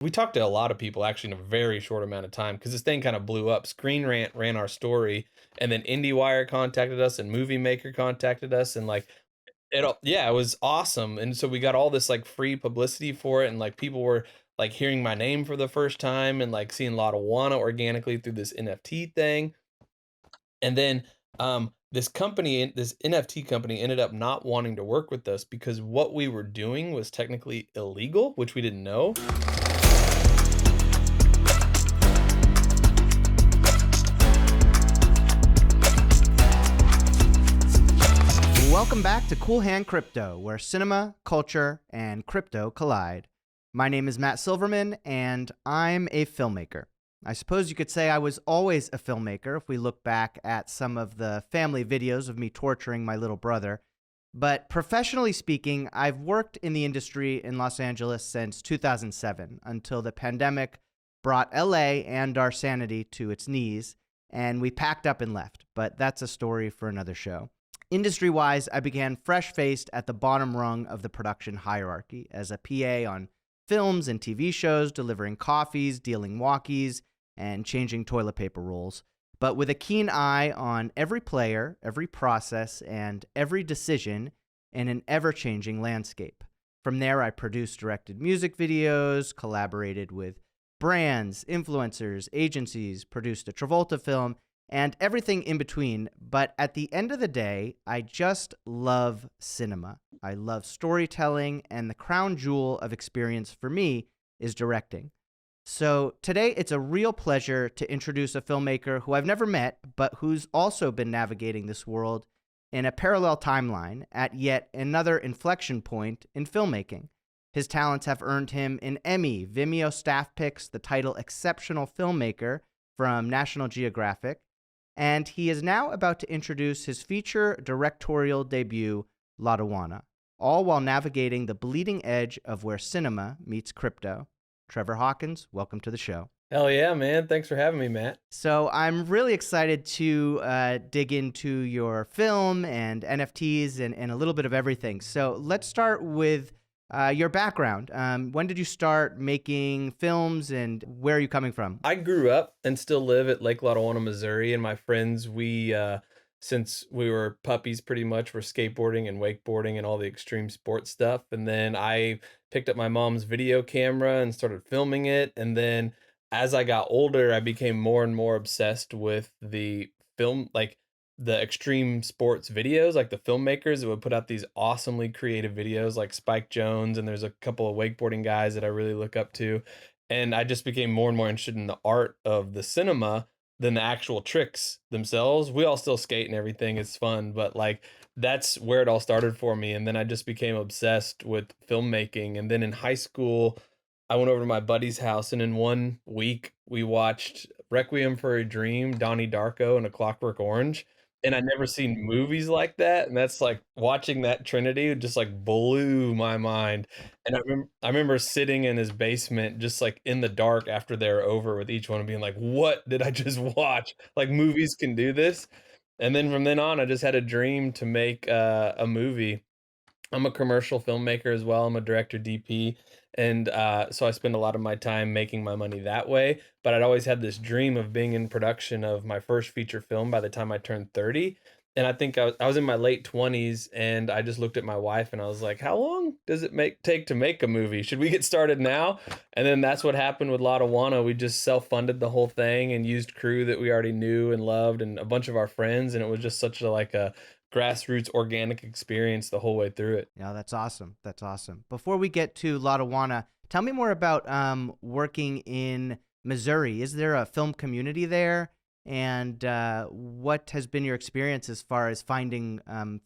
We talked to a lot of people actually in a very short amount of time because this thing kind of blew up. Screen Rant ran our story, and then IndieWire contacted us, and Movie Maker contacted us, and like yeah, it was awesome. And so we got all this like free publicity for it, and like people were like hearing my name for the first time, and like seeing Lotawana organically through this NFT thing. And then this NFT company ended up not wanting to work with us because what we were doing was technically illegal, which we didn't know. Welcome back to Cool Hand Crypto, where cinema, culture, and crypto collide. My name is Matt Silverman, and I'm a filmmaker. I suppose you could say I was always a filmmaker if we look back at some of the family videos of me torturing my little brother. But professionally speaking, I've worked in the industry in Los Angeles since 2007, until the pandemic brought LA and our sanity to its knees, and we packed up and left. But that's a story for another show. Industry-wise, I began fresh-faced at the bottom rung of the production hierarchy as a PA on films and TV shows, delivering coffees, dealing walkies, and changing toilet paper rolls, but with a keen eye on every player, every process, and every decision in an ever-changing landscape. From there, I produced directed music videos, collaborated with brands, influencers, agencies, produced a Travolta film, and everything in between. But at the end of the day, I just love cinema. I love storytelling, and the crown jewel of experience for me is directing. So today, it's a real pleasure to introduce a filmmaker who I've never met, but who's also been navigating this world in a parallel timeline at yet another inflection point in filmmaking. His talents have earned him an Emmy, Vimeo Staff-Picks, the title Exceptional Filmmaker from National Geographic, and he is now about to introduce his feature directorial debut, Lotawana, all while navigating the bleeding edge of where cinema meets crypto. Trevor Hawkins, welcome to the show. Hell yeah, man. Thanks for having me, Matt. So I'm really excited to dig into your film and NFTs and a little bit of everything. So let's start with your background. When did you start making films, and where are you coming from? I grew up and still live at Lake Lotawana, Missouri, and my friends, since we were puppies pretty much, were skateboarding and wakeboarding and all the extreme sports stuff. And then I picked up my mom's video camera and started filming it. And then as I got older, I became more and more obsessed with the film, like the extreme sports videos, like the filmmakers that would put out these awesomely creative videos like Spike Jones. And there's a couple of wakeboarding guys that I really look up to. And I just became more and more interested in the art of the cinema than the actual tricks themselves. We all still skate and everything, it's fun, but like that's where it all started for me. And then I just became obsessed with filmmaking. And then in high school, I went over to my buddy's house, and in one week we watched Requiem for a Dream, Donnie Darko, and A Clockwork Orange. And I'd never seen movies like that. And that's like watching that Trinity just like blew my mind. And I remember sitting in his basement just like in the dark after they were over with each one and being like, what did I just watch? Like movies can do this. And then from then on, I just had a dream to make a movie. I'm a commercial filmmaker as well. I'm a director DP. And so I spend a lot of my time making my money that way. But I'd always had this dream of being in production of my first feature film by the time I turned 30. And I think I was in my late 20s, and I just looked at my wife and I was like, how long does it take to make a movie? Should we get started now? And then that's what happened with Lotawana. We just self-funded the whole thing and used crew that we already knew and loved and a bunch of our friends. And it was just such a grassroots organic experience the whole way through it. Yeah, that's awesome. That's awesome. Before we get to Lotawana, tell me more about working in Missouri. Is there a film community there? And what has been your experience as far as finding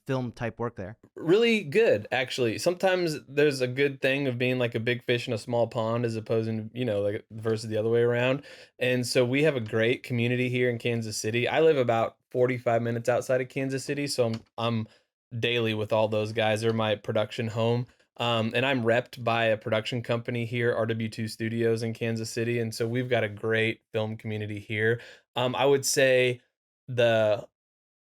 film type work there? Really good, actually. Sometimes there's a good thing of being like a big fish in a small pond as opposed to, like versus the other way around. And so we have a great community here in Kansas City. I live about 45 minutes outside of Kansas City, so I'm daily with all those guys. They're my production home. And I'm repped by a production company here, RW2 Studios in Kansas City. And so we've got a great film community here. I would say the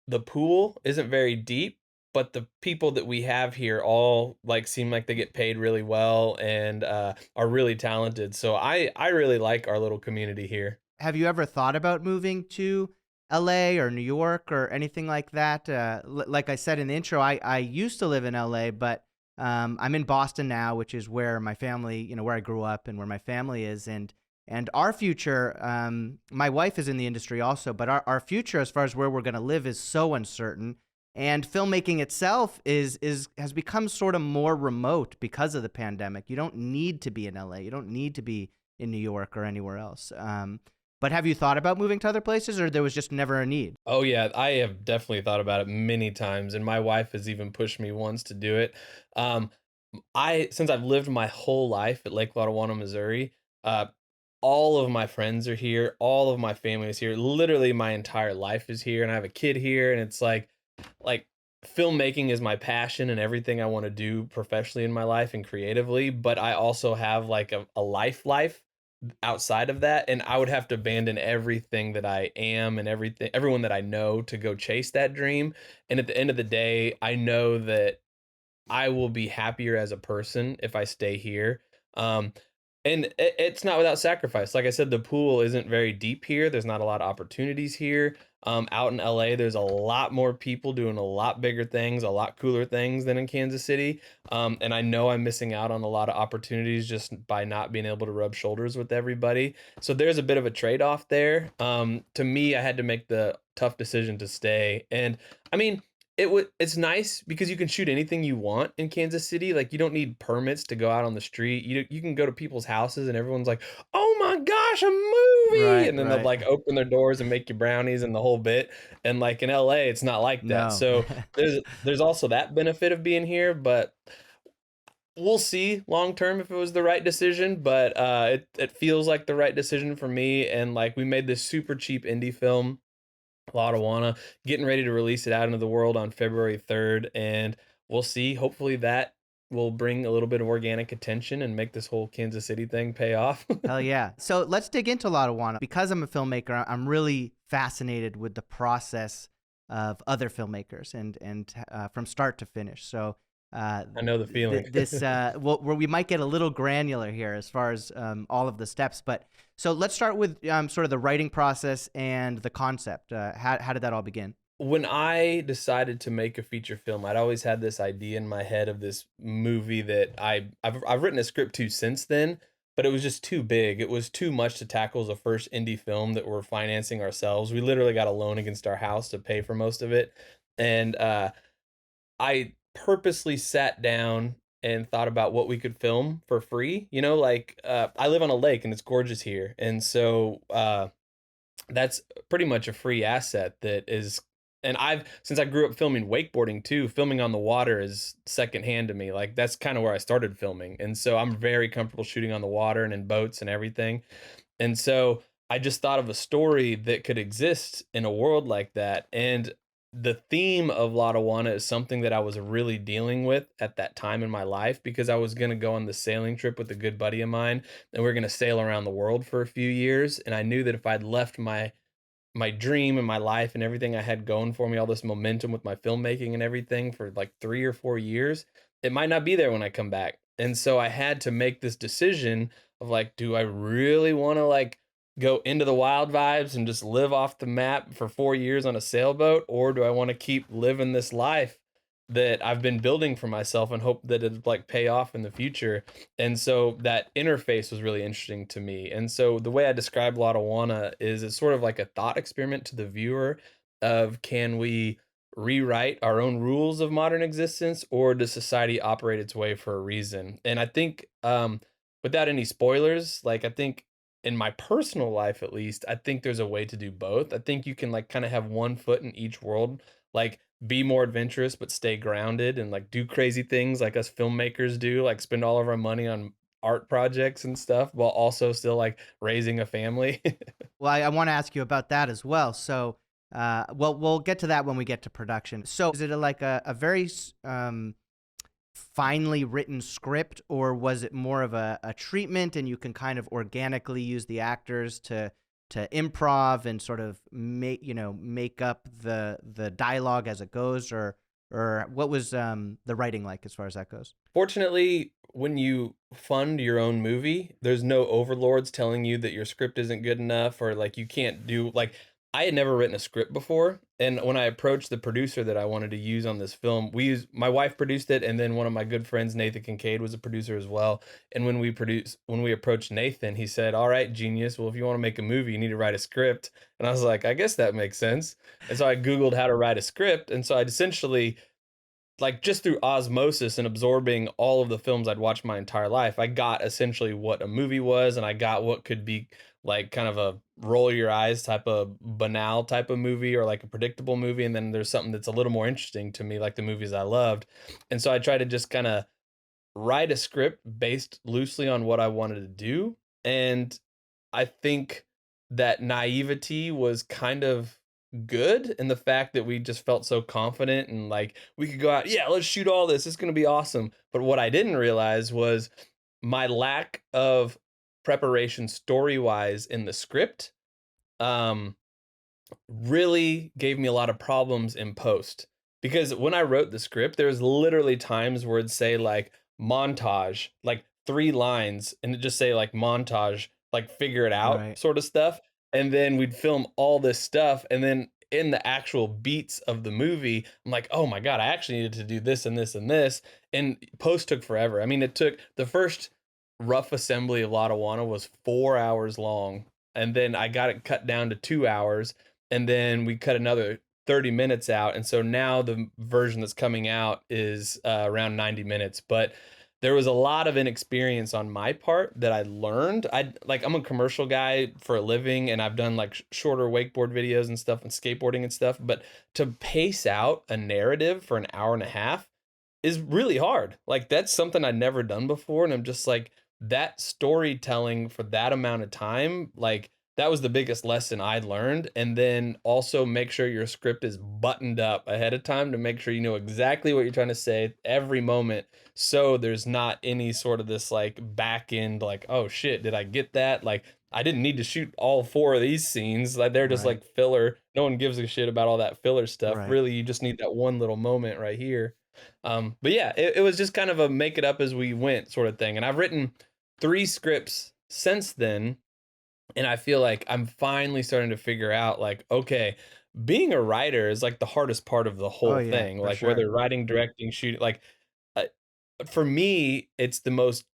the pool isn't very deep, but the people that we have here all like seem like they get paid really well and are really talented. So I really like our little community here. Have you ever thought about moving to LA or New York or anything like that? Like I said in the intro, I used to live in LA, but I'm in Boston now, which is where my family, where I grew up and where my family is. And our future, my wife is in the industry also, but our future as far as where we're going to live is so uncertain. And filmmaking itself has become sort of more remote because of the pandemic. You don't need to be in LA. You don't need to be in New York or anywhere else. But have you thought about moving to other places, or there was just never a need? Oh yeah, I have definitely thought about it many times, and my wife has even pushed me once to do it. Um, I since I've lived my whole life at Lake Lotawana, Missouri, uh, all of my friends are here, all of my family is here. Literally, my entire life is here, and I have a kid here, and it's like filmmaking is my passion and everything I want to do professionally in my life and creatively. But I also have like a life outside of that, and I would have to abandon everything that I am and everyone that I know to go chase that dream. And at the end of the day, I know that I will be happier as a person if I stay here. Um, and it's not without sacrifice. Like I said, the pool isn't very deep here. There's not a lot of opportunities here. Out in LA, there's a lot more people doing a lot bigger things, a lot cooler things than in Kansas City. And I know I'm missing out on a lot of opportunities just by not being able to rub shoulders with everybody. So there's a bit of a trade-off there. To me, I had to make the tough decision to stay. And I mean, it's nice because you can shoot anything you want in Kansas City. Like you don't need permits to go out on the street. You can go to people's houses and everyone's like, "Oh my gosh, a movie!" Right, And then they'll right. like open their doors and make you brownies and the whole bit. And like in LA, it's not like that. No. So there's also that benefit of being here, but we'll see long term if it was the right decision. But it feels like the right decision for me. And like we made this super cheap indie film, Lotawana, getting ready to release it out into the world on February 3rd, and we'll see. Hopefully that will bring a little bit of organic attention and make this whole Kansas City thing pay off. Hell yeah. So let's dig into Lotawana. Because I'm a filmmaker, I'm really fascinated with the process of other filmmakers and from start to finish. So I know the feeling. where we might get a little granular here as far as all of the steps. But so let's start with sort of the writing process and the concept. How did that all begin? When I decided to make a feature film, I'd always had this idea in my head of this movie that I've written a script to since then, but it was just too big. It was too much to tackle as a first indie film that we're financing ourselves. We literally got a loan against our house to pay for most of it. And I purposely sat down and thought about what we could film for free. Like I live on a lake and it's gorgeous here. And so that's pretty much a free asset that is, and since I grew up filming wakeboarding too, filming on the water is secondhand to me. Like that's kind of where I started filming. And so I'm very comfortable shooting on the water and in boats and everything. And so I just thought of a story that could exist in a world like that. And the theme of Lotawana is something that I was really dealing with at that time in my life because I was going to go on the sailing trip with a good buddy of mine and we are going to sail around the world for a few years. And I knew that if I'd left my dream and my life and everything I had going for me, all this momentum with my filmmaking and everything for like 3 or 4 years, it might not be there when I come back. And so I had to make this decision of like, do I really want to like go into the wild vibes and just live off the map for 4 years on a sailboat? Or do I want to keep living this life that I've been building for myself and hope that it'd like pay off in the future? And so that interface was really interesting to me. And so the way I describe Lotawana is it's sort of like a thought experiment to the viewer of, can we rewrite our own rules of modern existence, or does society operate its way for a reason? And I think without any spoilers, like I think in my personal life at least, I think there's a way to do both. I think you can like kind of have one foot in each world, like be more adventurous but stay grounded and like do crazy things like us filmmakers do, like spend all of our money on art projects and stuff while also still like raising a family. Well, I want to ask you about that as well. So, well, we'll get to that when we get to production. So, is it like a very finely written script, or was it more of a treatment and you can kind of organically use the actors to improv and sort of make up the dialogue as it goes, or or what was the writing like as far as that goes? Fortunately, when you fund your own movie, there's no overlords telling you that your script isn't good enough or like you can't do like I had never written a script before, and when I approached the producer that I wanted to use on this film, we used my wife produced it, and then one of my good friends, Nathan Kincaid, was a producer as well. And when we approached Nathan, he said, "All right, genius. Well, if you want to make a movie, you need to write a script." And I was like, "I guess that makes sense." And so I Googled how to write a script, and so I'd essentially like just through osmosis and absorbing all of the films I'd watched my entire life, I got essentially what a movie was, and I got what could be like kind of a roll your eyes type of banal type of movie or like a predictable movie. And then there's something that's a little more interesting to me, like the movies I loved. And so I tried to just kind of write a script based loosely on what I wanted to do. And I think that naivety was kind of good in the fact that we just felt so confident and like we could go out, yeah, let's shoot all this. It's going to be awesome. But what I didn't realize was my lack of preparation story wise in the script. Um, really gave me a lot of problems in post because when I wrote the script, there was literally times where it'd say like montage, like 3 lines, and it just say like montage, like figure it out Right. sort of stuff. And then we'd film all this stuff, and then in the actual beats of the movie, I'm like, oh my god, I actually needed to do this and this and this. And post took forever. I mean, it took the first rough assembly of Lotawana was 4 hours long, and then I got it cut down to 2 hours, and then we cut another 30 minutes out. And so now the version that's coming out is around 90 minutes. But there was a lot of inexperience on my part that I learned. I'm a commercial guy for a living, and I've done like shorter wakeboard videos and stuff and skateboarding and stuff. But to pace out a narrative for an hour and a half is really hard. Like that's something I'd never done before, and I'm just like that storytelling for that amount of time, like that was the biggest lesson I learned. And then also make sure your script is buttoned up ahead of time to make sure you know exactly what you're trying to say every moment. So there's not any sort of this like back end, like, oh shit, did I get that? Like I didn't need to shoot all 4 of these scenes. Like they're just Right. like filler. No one gives a shit about all that filler stuff. Right. Really, you just need that one little moment right here. But yeah, it was just kind of a make it up as we went sort of thing. And I've written 3 scripts since then, and I feel like I'm finally starting to figure out like, okay, being a writer is like the hardest part of the Oh whole yeah, thing. for Like sure. whether writing, directing, shooting, like uh, for me, it's the most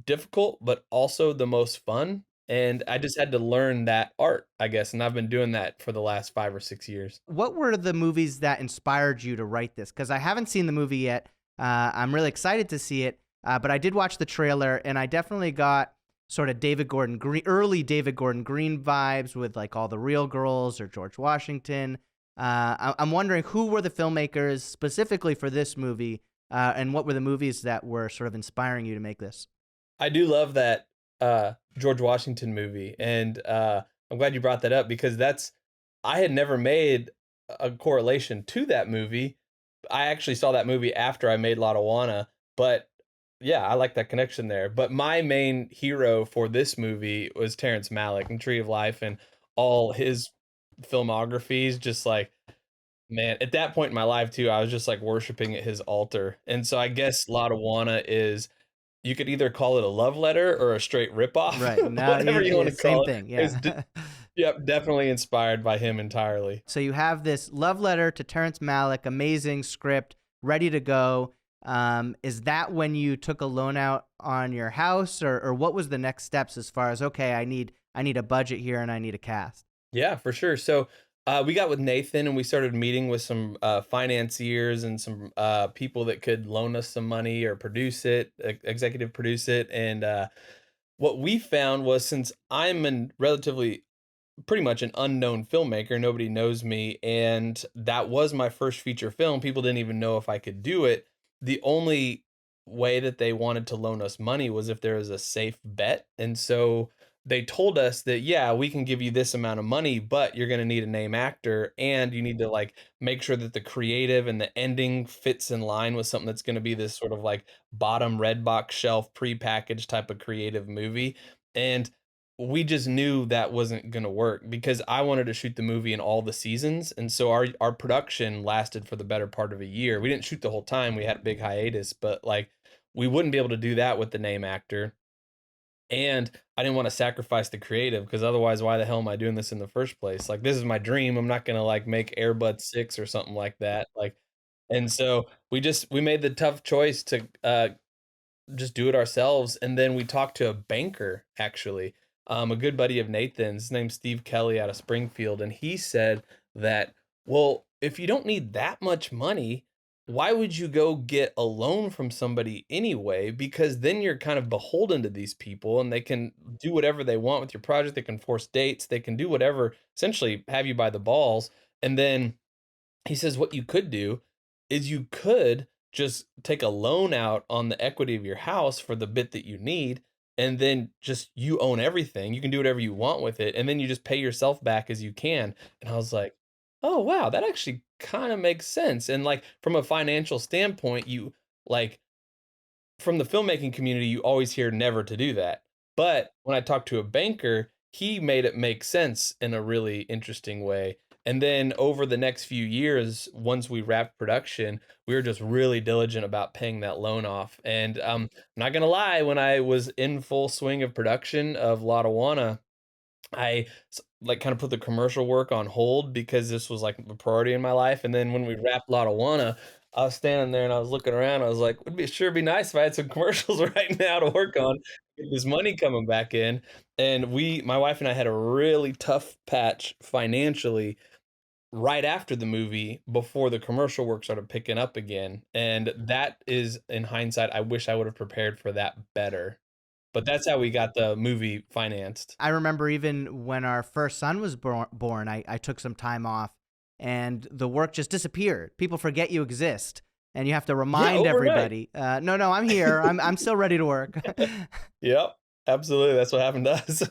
difficult, but also the most fun. And I just had to learn that art, I guess. And I've been doing that for the last 5 or 6 years. What were the movies that inspired you to write this? Because I haven't seen the movie yet. I'm really excited to see it, but I did watch the trailer, and I definitely got sort of David Gordon Green, early David Gordon Green vibes with like all the real girls or George Washington. I'm wondering who were the filmmakers specifically for this movie, and what were the movies that were sort of inspiring you to make this? I do love that George Washington movie, and I'm glad you brought that up because that's I had never made a correlation to that movie. I actually saw that movie after I made Lotawana, but yeah, I like that connection there. But my main hero for this movie was Terrence Malick and Tree of Life and all his filmographies. Just like man, at that point in my life too, I was just like worshiping at his altar, and so I guess Lotawana is you could either call it a love letter or a straight ripoff, Right. No, whatever you wanna same call it. thing. It's d Yeah. Yep, definitely inspired by him entirely. So you have this love letter to Terrence Malick, amazing script, ready to go. Is that when you took a loan out on your house, or what was the next steps as far as okay, I need a budget here and I need a cast? Yeah, for sure. So, we got with Nathan and we started meeting with some, financiers and some, people that could loan us some money or produce it, executive produce it, and, what we found was since I'm an relatively pretty much an unknown filmmaker. Nobody knows me. And that was my first feature film. People didn't even know if I could do it. The only way that they wanted to loan us money was if there was a safe bet. And so they told us that, yeah, we can give you this amount of money, but you're going to need a name actor and you need to like make sure that the creative and the ending fits in line with something that's going to be this sort of like bottom red box shelf prepackaged type of creative movie. And we just knew that wasn't gonna work because I wanted to shoot the movie in all the seasons, and so our production lasted for the better part of a year. We didn't shoot the whole time, we had a big hiatus, but, like, we wouldn't be able to do that with the name actor, and I didn't wanna sacrifice the creative because otherwise, why the hell am I doing this in the first place? Like, this is my dream, I'm not gonna, like, make Air Bud 6 or something like that, like, and so we made the tough choice to, just do it ourselves. And then we talked to a banker, actually, a good buddy of Nathan's. His name's Steve Kelly out of Springfield. And he said that, well, if you don't need that much money, why would you go get a loan from somebody anyway? Because then you're kind of beholden to these people and they can do whatever they want with your project. They can force dates, they can do whatever, essentially have you by the balls. And then he says what you could do is you could just take a loan out on the equity of your house for the bit that you need, and then just you own everything. You can do whatever you want with it, and then you just pay yourself back as you can. And I was like, "Oh, wow, that actually kind of makes sense." And like from a financial standpoint, you like from the filmmaking community, you always hear never to do that. But when I talked to a banker, he made it make sense in a really interesting way. And then over the next few years, once we wrapped production, we were just really diligent about paying that loan off. And I'm not gonna lie, when I was in full swing of production of Lotawana, like, kinda put the commercial work on hold because this was, like, a priority in my life, and then when we wrapped Lotawana, I was standing there and I was looking around, I was like, "It'd be nice if I had some commercials right now to work on, get this money coming back in," and my wife and I had a really tough patch financially right after the movie before the commercial work started picking up again, and that is, in hindsight, I wish I would've prepared for that better, but that's how we got the movie financed. I remember even when our first son was born, I took some time off and the work just disappeared. People forget you exist and you have to Yeah, remind overnight. everybody, no, no, I'm here. I'm still ready to work. Yep, absolutely, that's what happened to us.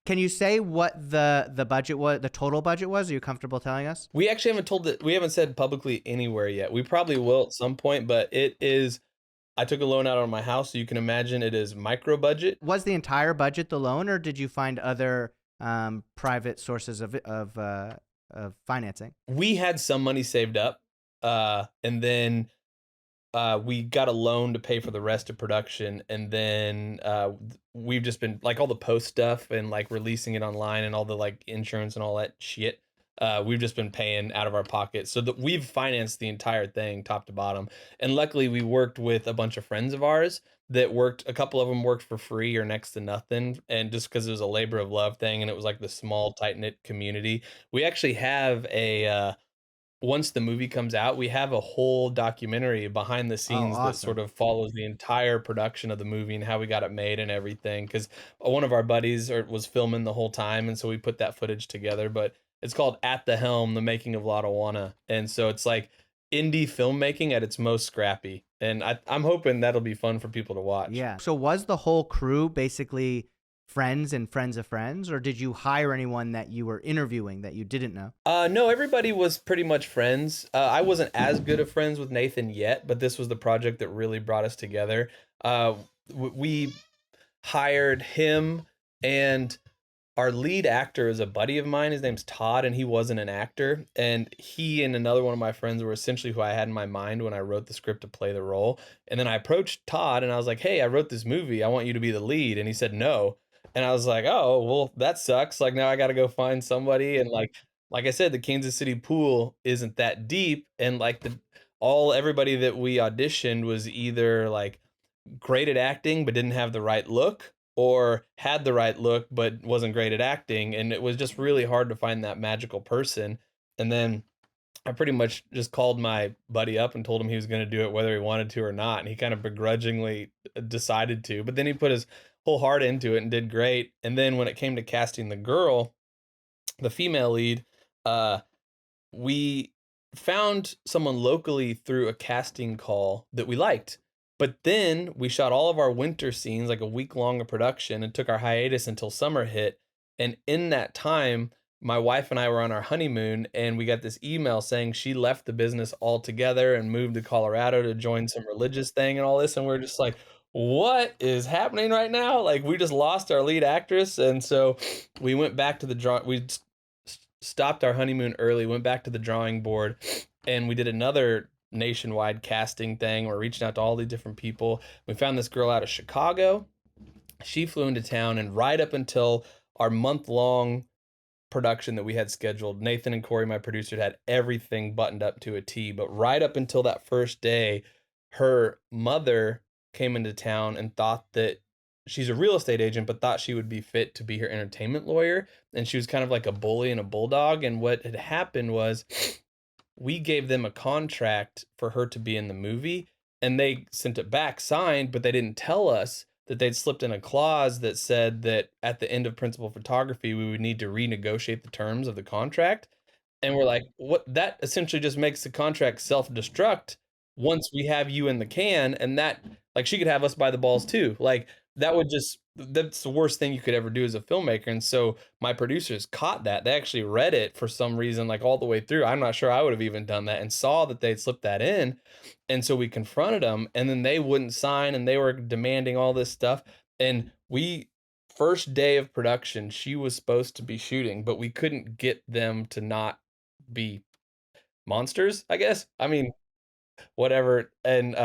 Can you say what the budget was, the total budget was? Are you comfortable telling us? We actually we haven't said publicly anywhere yet. We probably will at some point, but it is I took a loan out on my house, so you can imagine it is micro budget. Was the entire budget the loan, or did you find other private sources of financing? We had some money saved up, and then we got a loan to pay for the rest of production, and then we've just been like all the post stuff and like releasing it online and all the like insurance and all that shit. We've just been paying out of our pocket, so that we've financed the entire thing top to bottom. And luckily, we worked with a bunch of friends of ours that worked. A couple of them worked for free or next to nothing, and just because it was a labor of love thing, and it was like the small tight knit community. We actually have a once the movie comes out, we have a whole documentary behind the Oh, scenes that sort awesome. of follows the entire production of the movie and how we got it made and everything. Because one of our buddies was filming the whole time, and so we put that footage together. But it's called At the Helm: The Making of Lotawana, and so it's like indie filmmaking at its most scrappy. And I'm hoping that'll be fun for people to watch. Yeah. So was the whole crew basically friends and friends of friends, or did you hire anyone that you were interviewing that you didn't know? No, everybody was pretty much friends. I wasn't as good of friends with Nathan yet, but this was the project that really brought us together. We hired him, and our lead actor is a buddy of mine. His name's Todd, and he wasn't an actor. And he and another one of my friends were essentially who I had in my mind when I wrote the script to play the role. And then I approached Todd and I was like, "Hey, I wrote this movie. I want you to be the lead." And he said no. And I was like, "Oh, well, that sucks. Like now I got to go find somebody." And like I said, the Kansas City pool isn't that deep, and like the all everybody that we auditioned was either like great at acting but didn't have the right look, or had the right look but wasn't great at acting, and it was just really hard to find that magical person. And then I pretty much just called my buddy up and told him he was going to do it whether he wanted to or not, and he kind of begrudgingly decided to, but then he put his whole heart into it and did great. And then when it came to casting the girl, the female lead, uh we found someone locally through a casting call that we liked. But then we shot all of our winter scenes, like a week long of production, and took our hiatus until summer hit. And in that time, my wife and I were on our honeymoon, and we got this email saying she left the business altogether and moved to Colorado to join some religious thing and all this. And we're just like, what is happening right now? Like, we just lost our lead actress, and so we went back to the draw. Stopped our honeymoon early, went back to the drawing board, and we did another nationwide casting thing. We're reaching out to all the different people. We found this girl out of Chicago. She flew into town, and right up until our month-long production that we had scheduled, Nathan and Corey, my producer, had everything buttoned up to a T. But right up until that first day, her mother came into town and thought that she's a real estate agent, but thought she would be fit to be her entertainment lawyer. And she was kind of like a bully and a bulldog. And what had happened was we gave them a contract for her to be in the movie, and they sent it back signed, but they didn't tell us that they'd slipped in a clause that said that at the end of principal photography, we would need to renegotiate the terms of the contract. And we're like, "What?" That essentially just makes the contract self-destruct once we have you in the can, and that like, she could have us by the balls too. Like, that would just that's the worst thing you could ever do as a filmmaker, and so my producers caught that. They actually read it for some reason, like, all the way through. I'm not sure I would have even done that, and saw that they'd slipped that in, and so we confronted them, and then they wouldn't sign, and they were demanding all this stuff, and we first day of production, she was supposed to be shooting, but we couldn't get them to not be monsters, I guess. I mean, whatever. And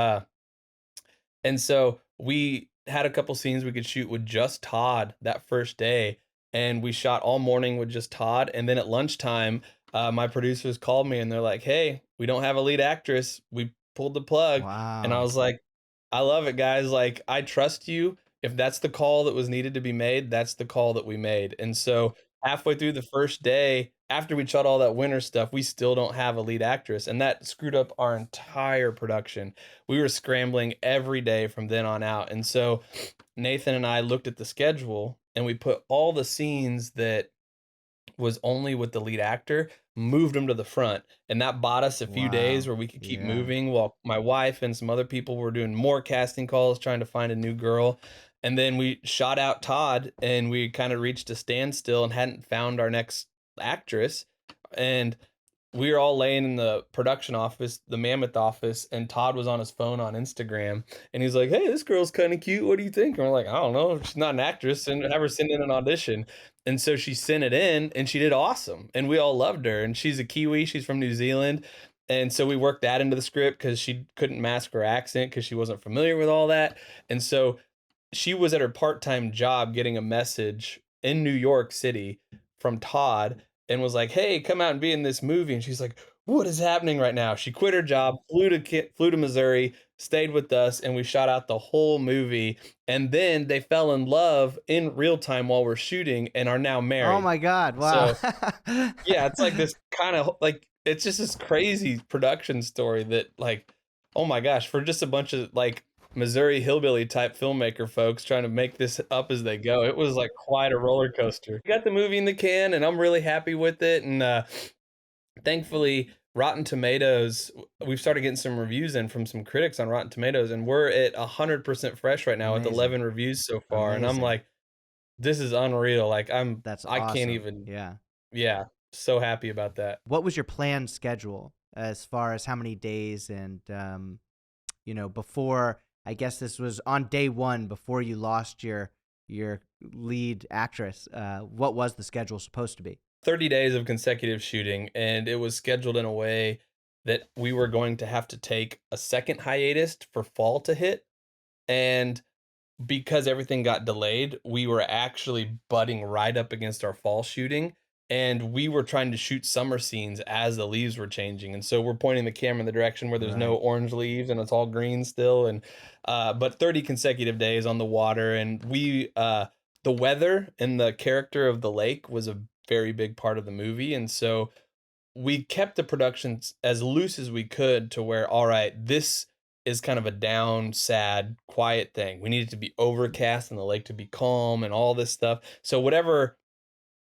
so we had a couple scenes we could shoot with just Todd that first day, and we shot all morning with just Todd. And then at lunchtime, my producers called me and they're like, "Hey, we don't have a lead actress. We pulled the plug." And I Wow. was like, "I love it, guys. Like, I trust you. If that's the call that was needed to be made, that's the call that we made." And so halfway through the first day, after we shot all that winter stuff, we still don't have a lead actress, and that screwed up our entire production. We were scrambling every day from then on out. And so Nathan and I looked at the schedule, and we put all the scenes that was only with the lead actor, moved them to the front. And that bought us a few days Wow. where we could keep Yeah. moving while my wife and some other people were doing more casting calls trying to find a new girl. And then we shot out Todd, and we kind of reached a standstill and hadn't found our next actress. And we were all laying in the production office, the Mammoth office, and Todd was on his phone on Instagram, and he's like, "Hey, this girl's kind of cute. What do you think?" And we're like, "I don't know. She's not an actress, and have her send in an audition." And so she sent it in, and she did awesome, and we all loved her. And she's a Kiwi. She's from New Zealand, and so we worked that into the script because she couldn't mask her accent because she wasn't familiar with all that. And so she was at her part-time job getting a message in New York City from Todd, and was like, "Hey, come out and be in this movie." And she's like, "What is happening right now?" She quit her job, flew to Missouri, stayed with us, and we shot out the whole movie. And then they fell in love in real time while we're shooting, and are now Oh married. my God. Wow. So yeah, it's like this kind of like it's just this crazy production story that like, oh my gosh, for just a bunch of like Missouri hillbilly type filmmaker folks trying to make this up as they go. It was like quite a roller coaster. Got the movie in the can, and I'm really happy with it. And thankfully, Rotten Tomatoes, we've started getting some reviews in from some critics on Rotten Tomatoes, and we're at 100% fresh right now with Amazing. 11 reviews so far. And I'm Amazing. like, this is unreal. Like That's I can't awesome. even. Yeah. Yeah, so happy about that. What was your planned schedule as far as how many days and, before, I guess this was on day one before you lost your lead actress, what was the schedule supposed to be? 30 days of consecutive shooting, and it was scheduled in a way that we were going to have to take a second hiatus for fall to hit. And because everything got delayed, we were actually butting right up against our fall shooting, and we were trying to shoot summer scenes as the leaves were changing. And so we're pointing the camera in the direction where there's no Right. orange leaves and it's all green still. And but 30 consecutive days on the water, and the weather and the character of the lake was a very big part of the movie. And so we kept the productions as loose as we could to where, all right, this is kind of a down, sad, quiet thing. We need it to be overcast and the lake to be calm and all this stuff. So whatever,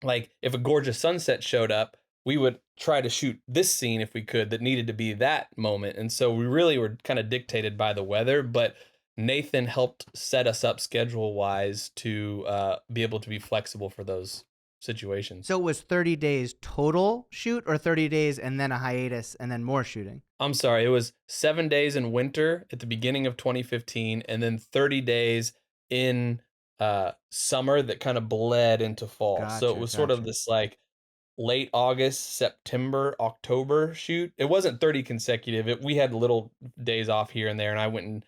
like if a gorgeous sunset showed up, we would try to shoot this scene if we could that needed to be that moment. And so we really were kind of dictated by the weather, but Nathan helped set us up schedule wise to be able to be flexible for those situations. So it was 30 days total shoot, or 30 days and then a hiatus and then more shooting? I'm sorry, it was 7 days in winter at the beginning of 2015, and then 30 days in summer that kind of bled into fall. So it Gotcha, was sort of gotcha. this like late August, September, October shoot. It wasn't 30 consecutive. We had little days off here and there, and I went and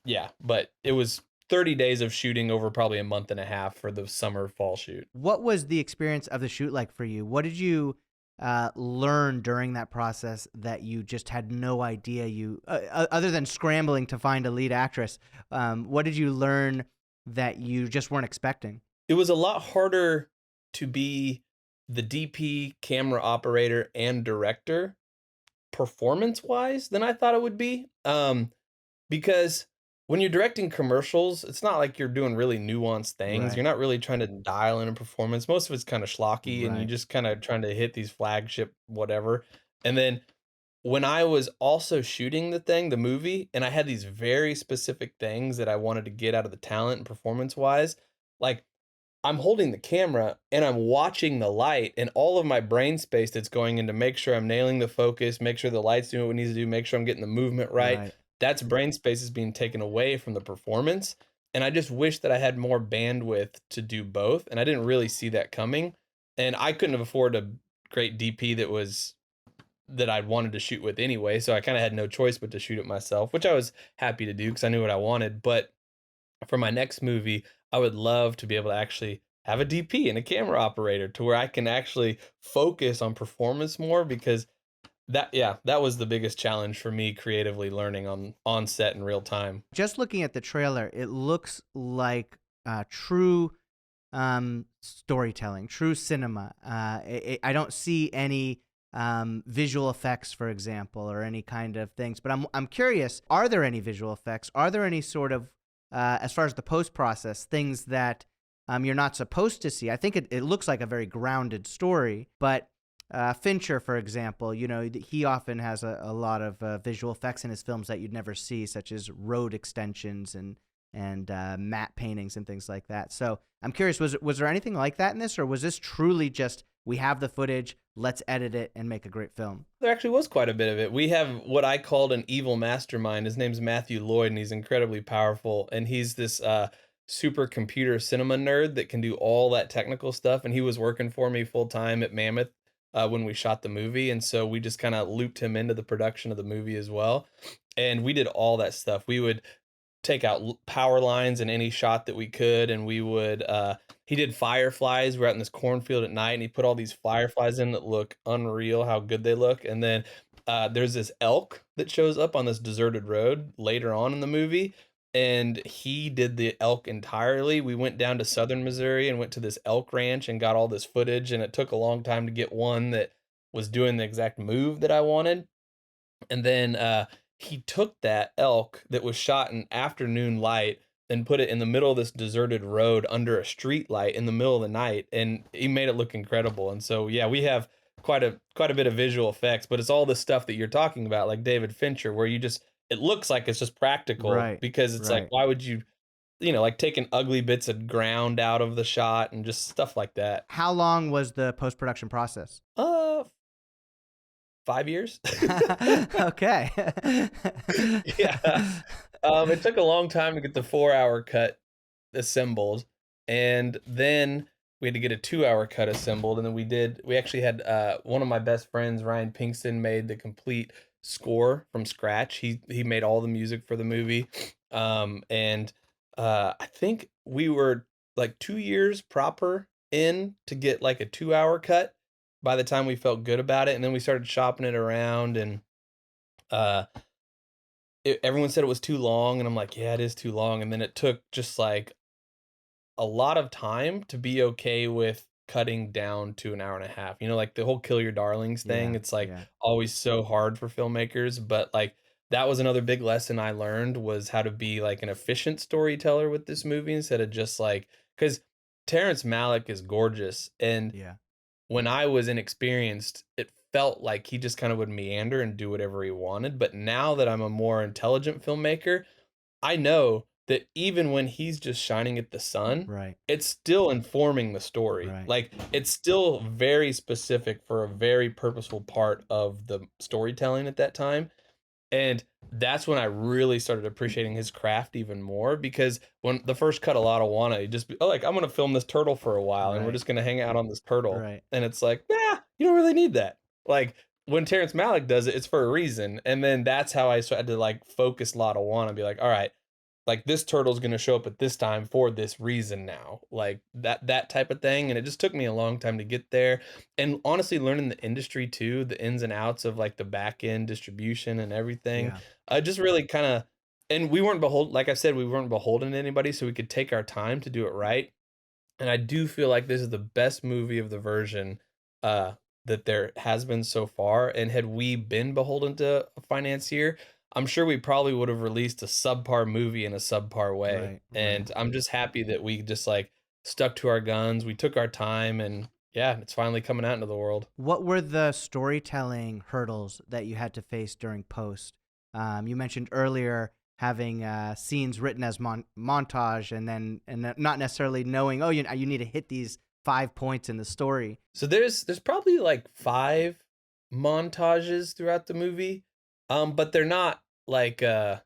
yeah, but it was 30 days of shooting over probably a month and a half for the summer fall shoot. What was the experience of the shoot like for you? What did you learn during that process that you just had no idea you, other than scrambling to find a lead actress? What did you learn that you just weren't expecting? It was a lot harder to be the DP, camera operator, and director performance wise than I thought it would be. Because when you're directing commercials, it's not like you're doing really nuanced things. Right, You're not really trying to dial in a performance. Most of it's kind of schlocky, and you right. just kind of trying to hit these flagship whatever. And then when I was also shooting the movie, and I had these very specific things that I wanted to get out of the talent and performance wise, like I'm holding the camera and I'm watching the light, and all of my brain space that's going into make sure I'm nailing the focus, make sure the light's doing what it needs to do, make sure I'm getting the movement right. Right. That's brain space is being taken away from the performance. And I just wish that I had more bandwidth to do both. And I didn't really see that coming. And I couldn't have afforded a great DP that I wanted to shoot with anyway. So I kind of had no choice but to shoot it myself, which I was happy to do because I knew what I wanted. But for my next movie, I would love to be able to actually have a DP and a camera operator to where I can actually focus on performance more because that was the biggest challenge for me creatively learning on set in real time. Just looking at the trailer, it looks like true storytelling, true cinema. I don't see any visual effects, for example, or any kind of things. But I'm curious: are there any visual effects? Are there any sort of, as far as the post process, things that you're not supposed to see? I think it looks like a very grounded story, but Fincher, for example, he often has a lot of visual effects in his films that you'd never see, such as road extensions and matte paintings and things like that. So I'm curious, was there anything like that in this, or was this truly just we have the footage, let's edit it and make a great film? There actually was quite a bit of it. We have what I called an evil mastermind. His name's Matthew Lloyd, and he's incredibly powerful. And he's this supercomputer cinema nerd that can do all that technical stuff. And he was working for me full time at Mammoth when we shot the movie. And so we just kind of looped him into the production of the movie as well. And we did all that stuff. We would take out power lines in any shot that we could, and we would he did fireflies. We're out in this cornfield at night, and he put all these fireflies in that look unreal how good they look. And then there's this elk that shows up on this deserted road later on in the movie, and he did the elk entirely. We went down to southern Missouri and went to this elk ranch and got all this footage, and it took a long time to get one that was doing the exact move that I wanted. And then he took that elk that was shot in afternoon light and put it in the middle of this deserted road under a street light in the middle of the night, and he made it look incredible. And so yeah, we have quite a bit of visual effects, but it's all the stuff that you're talking about, like David Fincher, where you just it looks like it's just practical Right, because it's like right. why would you like taking ugly bits of ground out of the shot and just stuff like that. How long was the post production process? 5 years. Okay. Yeah. It took a long time to get the 4-hour cut assembled, and then we had to get a 2-hour cut assembled, and then we actually had one of my best friends, Ryan Pinkston, made the complete score from scratch. He made all the music for the movie. And I think we were like 2 years proper in to get like a 2-hour cut by the time we felt good about it, and then we started shopping it around, and uh everyone said it was too long, and I'm like, yeah, it is too long. And then it took just like a lot of time to be okay with cutting down to an hour and a half. Like the whole kill your darlings thing, Yeah, it's like yeah. always so hard for filmmakers, but like that was another big lesson I learned was how to be like an efficient storyteller with this movie instead of just like cuz Terrence Malick is gorgeous, and Yeah. when I was inexperienced, it felt like he just kind of would meander and do whatever he wanted. But now that I'm a more intelligent filmmaker, I know that even when he's just shining at the sun, Right. it's still informing the story. Right. Like, it's still very specific for a very purposeful part of the storytelling at that time, and that's when I really started appreciating his craft even more because when the first cut of Lotawana, he just be, "Oh, like, I'm gonna film this turtle for a while, and we're Right. just gonna hang out on this turtle." Right. And it's like, "Nah, you don't really need that." Like, when Terrence Malick does it, it's for a reason, and then that's how I started to, like, focus Lotawana and be like, "Alright, like, this turtle's gonna show up at this time for this reason now," like, that type of thing, and it just took me a long time to get there, and honestly, learning the industry too, the ins and outs of, like, the back end distribution and everything, Yeah. just really kinda and we weren't beholden like I said, we weren't beholden to anybody, so we could take our time to do it right, and I do feel like this is the best movie of the version, uh, that there has been so far, and had we been beholden to a financier, I'm sure we probably would have released a subpar movie in a subpar way, Right. Right. and I'm just happy that we just, like, stuck to our guns, we took our time, and yeah, it's finally coming out into the world. What were the storytelling hurdles that you had to face during post? You mentioned earlier having scenes written as montage, and then not necessarily knowing, oh, you need to hit these 5 points in the story. So there's probably, like, 5 montages throughout the movie, but they're not like a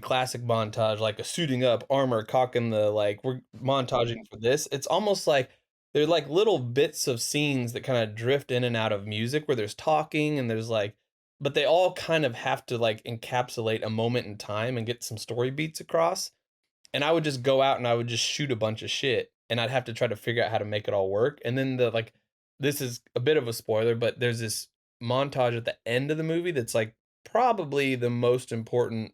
classic montage, like a suiting up, armor, cocking the like, we're montaging for this. It's almost like they're like little bits of scenes that kinda drift in and out of music where there's talking and there's like but they all kind of have to like encapsulate a moment in time and get some story beats across. And I would just go out and I would just shoot a bunch of shit, and I'd have to try to figure out how to make it all work, and then this is a bit of a spoiler, but there's this montage at the end of the movie that's, like, probably the most important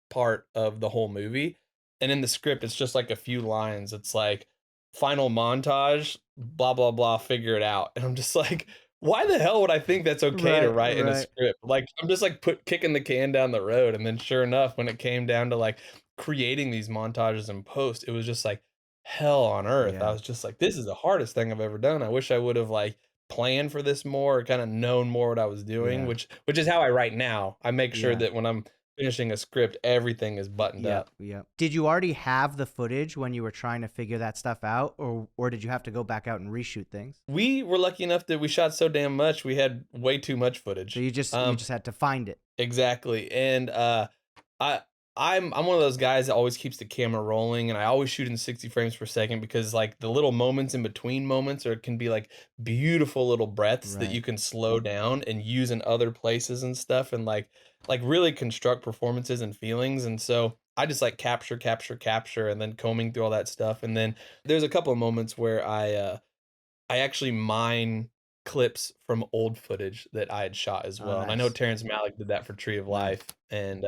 part of the whole movie, and in the script, it's just, like, a few lines, it's like, "Final montage, blah, blah, blah, figure it out," and I'm just like, "Why the hell would I think that's okay to Right. write in a Right. script?" Like, I'm just, like, kicking the can down the road, and then sure enough, when it came down to, like, creating these montages in post, it was just like hell on earth. I Yeah. was just like, "This is the hardest thing I've ever done." I wish I would have, like, planned for this more or kinda known more what I was doing, Yeah. which is how I write now. I make sure Yeah. that when I'm finishing a script, everything is buttoned Yep. up. Yep. Did you already have the footage when you were trying to figure that stuff out, or did you have to go back out and reshoot things? We were lucky enough that we shot so damn much, we had way too much So footage. you just had to find it. Exactly, and, I I'm one of those guys that always keeps the camera rolling, and I always shoot in 60 frames per second because, like, the little moments in between moments can be, like, beautiful little breaths that Right. you can slow down and use in other places and stuff and, really construct performances and feelings, and so I just, like, capture, capture, capture, and then combing through all that stuff, and then there's a couple of moments where I actually mine clips from old footage that I had shot as Oh, well, and I know nice. Terrence Malick did that for Tree of Nice. Life, and,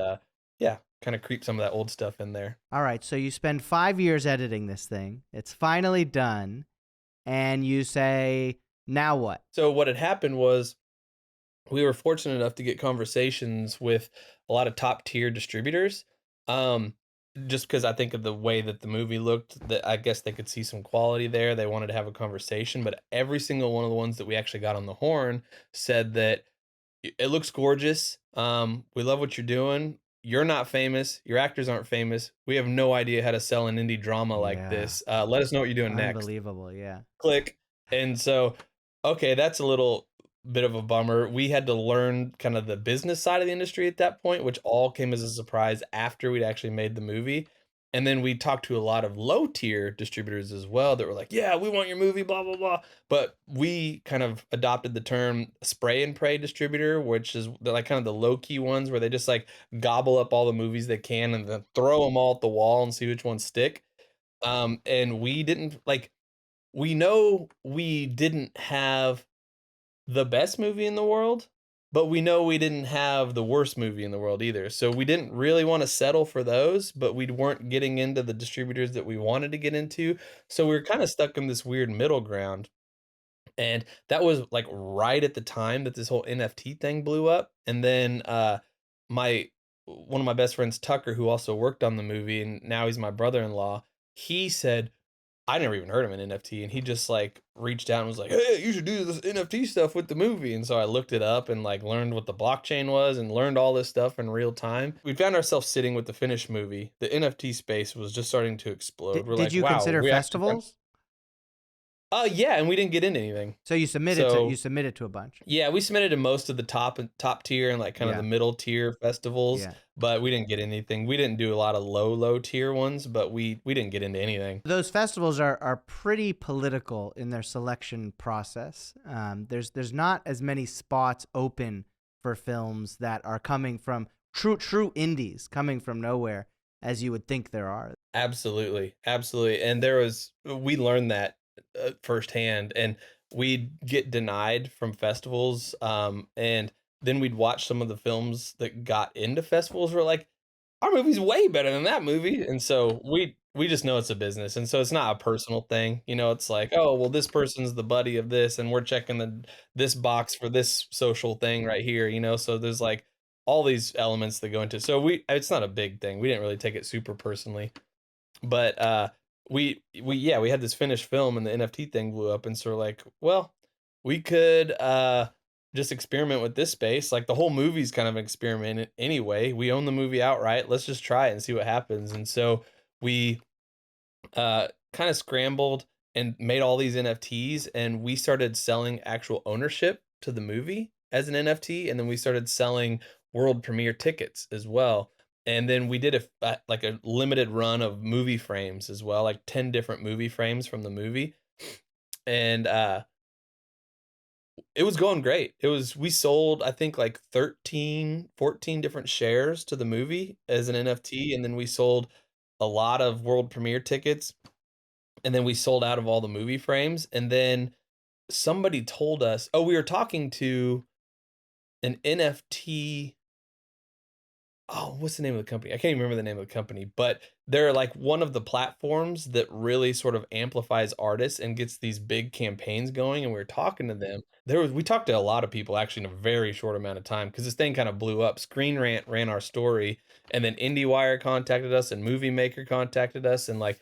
yeah, kinda creep some of that old stuff in there. All right. So you spend 5 years editing this thing. It's finally done, and you say, now what? So what had happened was we were fortunate enough to get conversations with a lot of top tier distributors. Um, just because I think of the way that the movie looked, that I guess they could see some quality there. They wanted to have a conversation, but every single one of the ones that we actually got on the horn said that it looks gorgeous. We love what you're doing. You're not famous. Your actors aren't famous. We have no idea how to sell an indie drama like Yeah. this. Let us know what you're doing next. Unbelievable. Yeah. Click. And so, okay, that's a little bit of a bummer. We had to learn kind of the business side of the industry at that point, which all came as a surprise after we'd actually made the movie. And then we talked to a lot of low tier distributors as well that were like, yeah, we want your movie, blah, blah, blah. But we kind of adopted the term spray and pray distributor, which is like kind of the low key ones where they just like gobble up all the movies they can and then throw them all at the wall and see which ones stick. And we didn't like we know we didn't have the best movie in the world, but we know we didn't have the worst movie in the world either. So we didn't really wanna settle for those, but we weren't getting into the distributors that we wanted to get into. So we were kinda stuck in this weird middle ground. And that was, like, right at the time that this whole NFT thing blew up. And then, my one of my best friends, Tucker, who also worked on the movie, and now he's my brother-in-law, he said, I never even heard of an NFT, and he just, like, reached out and was like, "Hey, you should do this NFT stuff with the movie," and so I looked it up and, like, learned what the blockchain was and learned all this stuff in real time. We found ourselves sitting with the finished movie. The NFT space was just starting to explode. We're Did like, you "Wow, consider we actually found." festivals? Yeah, and we didn't get into anything. So you So submitted to a bunch. yeah, we submitted to most of the top tier and, like, kind of the Yeah. middle tier festivals, Yeah. but we didn't get anything. We didn't do a lot of low tier ones, but we didn't get into anything. Those festivals are pretty political in their selection process. There's not as many spots open for films that are coming from true indies coming from nowhere as you would think there are. Absolutely, absolutely, and we learned that, firsthand, and we'd get denied from festivals, and then we'd watch some of the films that got into festivals, we're like, "Our movie's way better than that movie," and so we just know it's a business, and so it's not a personal thing, it's like, "Oh, well, this person's the buddy of this, and we're checking this box for this social thing right here," so there's, like, all these elements that go into it, so it's not a big thing, we didn't really take it super personally. But, we had this finished film and the NFT thing blew up, and so we're like, "Well, we could, just experiment with this space." Like, the whole movie's kind of an experiment anyway. We own the movie outright. Let's just try it and see what happens. And so we, kinda scrambled and made all these NFTs, and we started selling actual ownership to the movie as an NFT, and then we started selling world premiere tickets as well. And then we did like a limited run of movie frames as well, like 10 different movie frames from the movie. And it was going great. We sold, I think, like 13, 14 different shares to the movie as an NFT, and then we sold a lot of world premiere tickets, and then we sold out of all the movie frames. And then somebody told us, oh, we were talking to an NFT. Oh, what's the name of the company? I can't even remember the name of the company, but they're like one of the platforms that really sort of amplifies artists and gets these big campaigns going. And we were talking to them. We talked to a lot of people actually in a very short amount of time because this thing kind of blew up. Screen Rant ran our story, and then IndieWire contacted us, and Movie Maker contacted us, and like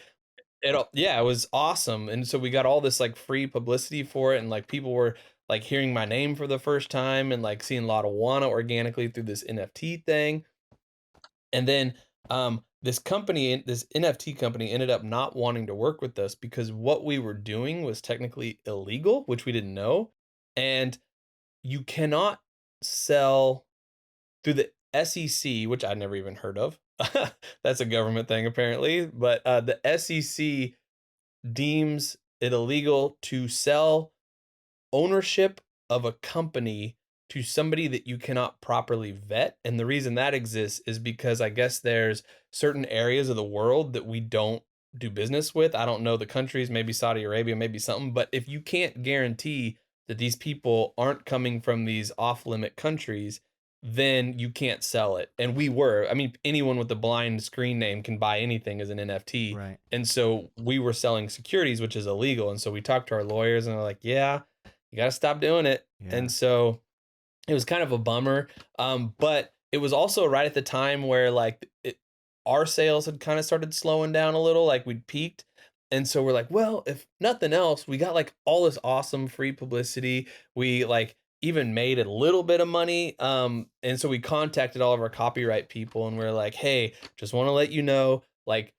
yeah, it was awesome. And so we got all this like free publicity for it, and like people were like hearing my name for the first time and like seeing Lotawana organically through this NFT thing. And then this NFT company ended up not wanting to work with us because what we were doing was technically illegal, which we didn't know. And you cannot sell through the SEC, which I'd never even heard of. That's a government thing apparently, but the SEC deems it illegal to sell ownership of a company to somebody that you cannot properly vet. And the reason that exists is because I guess there's certain areas of the world that we don't do business with. I don't know the countries, maybe Saudi Arabia, maybe something, but if you can't guarantee that these people aren't coming from these off limit countries, then you can't sell it. And we were, I mean, anyone with a blind screen name can buy anything as an NFT. Right. And so we were selling securities, which is illegal. And so we talked to our lawyers and they're like, yeah, you got to stop doing it. Yeah. And so it was kind of a bummer. But it was also right at the time where our sales had kind of started slowing down a little, like we'd peaked. And so we're like, well, if nothing else, we got like all this awesome free publicity. We like even made a little bit of money. And so we contacted all of our copyright people and we're like, hey, just want to let you know, like,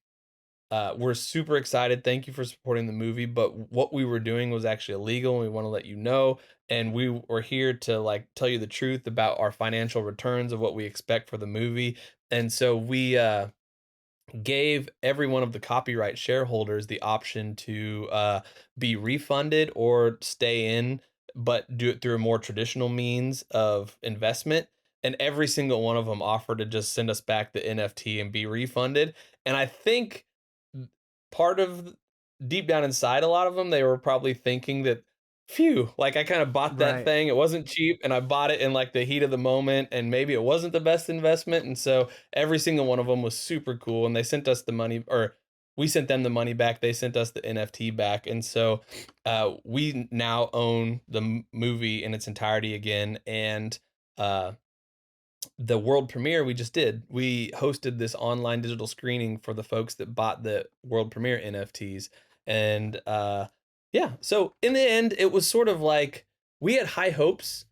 we're super excited. Thank you for supporting the movie, but what we were doing was actually illegal, and we want to let you know. And we were here to like tell you the truth about our financial returns of what we expect for the movie. And so we gave every one of the copyright shareholders the option to be refunded or stay in, but do it through a more traditional means of investment. And every single one of them offered to just send us back the NFT and be refunded. And I think part of deep down inside, a lot of them, they were probably thinking that, phew, like I kind of bought that Right. thing. It wasn't cheap, and I bought it in like the heat of the moment, and maybe it wasn't the best investment. And so every single one of them was super cool, and they sent us the money, or we sent them the money back. They sent us the NFT back, and so we now own the movie in its entirety again. And uh, the world premiere we just did, we hosted this online digital screening for the folks that bought the world premiere NFTs. And yeah, so in the end, it was sort of like we had high hopes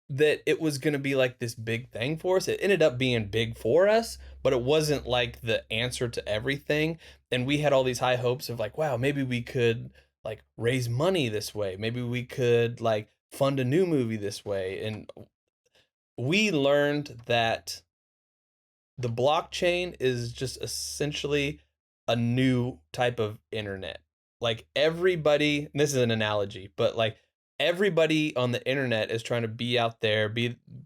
that it was going to be like this big thing for us. It ended up being big for us, but it wasn't like the answer to everything. And we had all these high hopes of like, wow, maybe we could like raise money this way. Maybe we could like fund a new movie this way. And we learned that the blockchain is just essentially a new type of internet. Like everybody, this is an analogy, but like everybody on the internet is trying to be out there,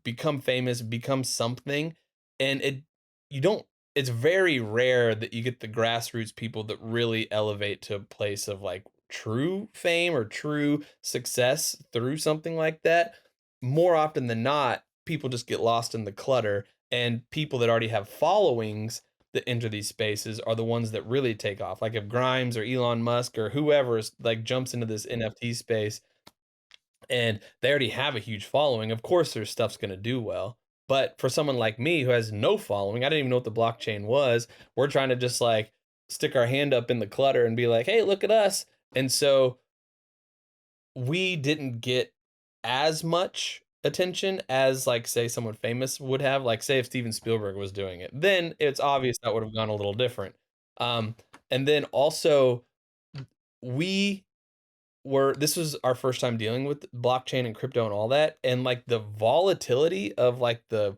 become famous, become something, and you don't it's very rare that you get the grassroots people that really elevate to a place of like true fame or true success through something like that. More often than not, people just get lost in the clutter, and people that already have followings that enter these spaces are the ones that really take off. Like if Grimes or Elon Musk or whoever is like jumps into this NFT space and they already have a huge following, of course their stuff's going to do well. But for someone like me who has no following, I didn't even know what the blockchain was. We're trying to just like stick our hand up in the clutter and be like, "Hey, look at us." And so we didn't get as much attention as, like, say, someone famous would have, like, say, if Steven Spielberg was doing it, then it's obvious that would have gone a little different. Um, and then also, we this was our first time dealing with blockchain and crypto and all that, and, like, the volatility of, like, the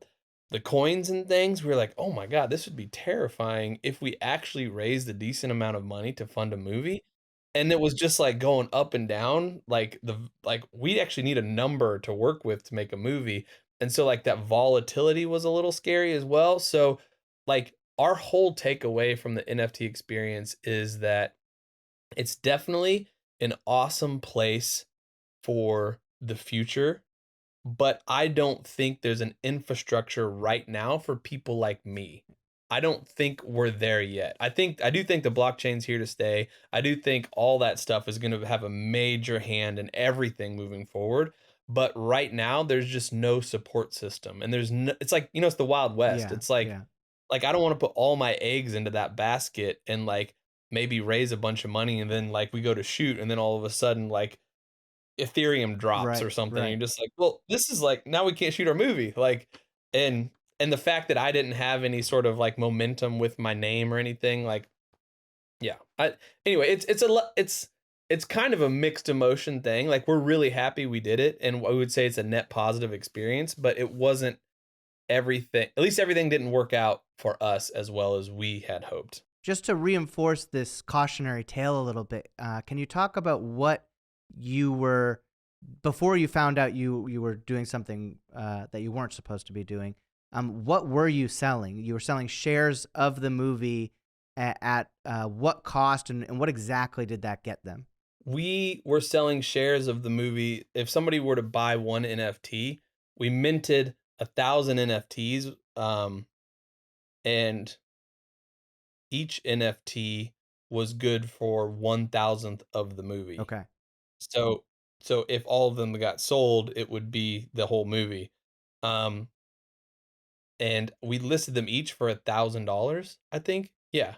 coins and things, we were like, "Oh my god, this would be terrifying if we actually raised a decent amount of money to fund a movie." And it was just, like, going up and down, like, we actually need a number to work with to make a movie, and so, like, that volatility was a little scary as well, so, like, our whole takeaway from the NFT experience is that it's definitely an awesome place for the future, but I don't think there's an infrastructure right now for people like me. I don't think we're there yet. I do think the blockchain's here to stay. I do think all that stuff is gonna have a major hand in everything moving forward, but right now, there's just no support system, and it's like, it's the Wild West. Yeah, It's like yeah. I don't wanna put all my eggs into that basket and, like, maybe raise a bunch of money, and then, like, we go to shoot, and then all of a sudden, like, Ethereum drops or Right, something, and right. you're just like, "Well, this is like now we can't shoot our movie." Like, and the fact that I didn't have any sort of like momentum with my name or anything, like, yeah. Anyway, it's kind of a mixed emotion thing. Like, we're really happy we did it, and I would say it's a net positive experience, but it wasn't everything. At least everything didn't work out for us as well as we had hoped. Just to reinforce this cautionary tale a little bit, can you talk about what you were before you found out you were doing something that you weren't supposed to be doing? What were you selling? You were selling shares of the movie at what cost, and what exactly did that get them? We were selling shares of the movie. If somebody were to buy one NFT, we minted 1,000 NFTs, and each NFT was good for 1,000th of the movie. Okay. So if all of them got sold, it would be the whole movie. Um, and we listed them each for $1,000, I think. Yeah.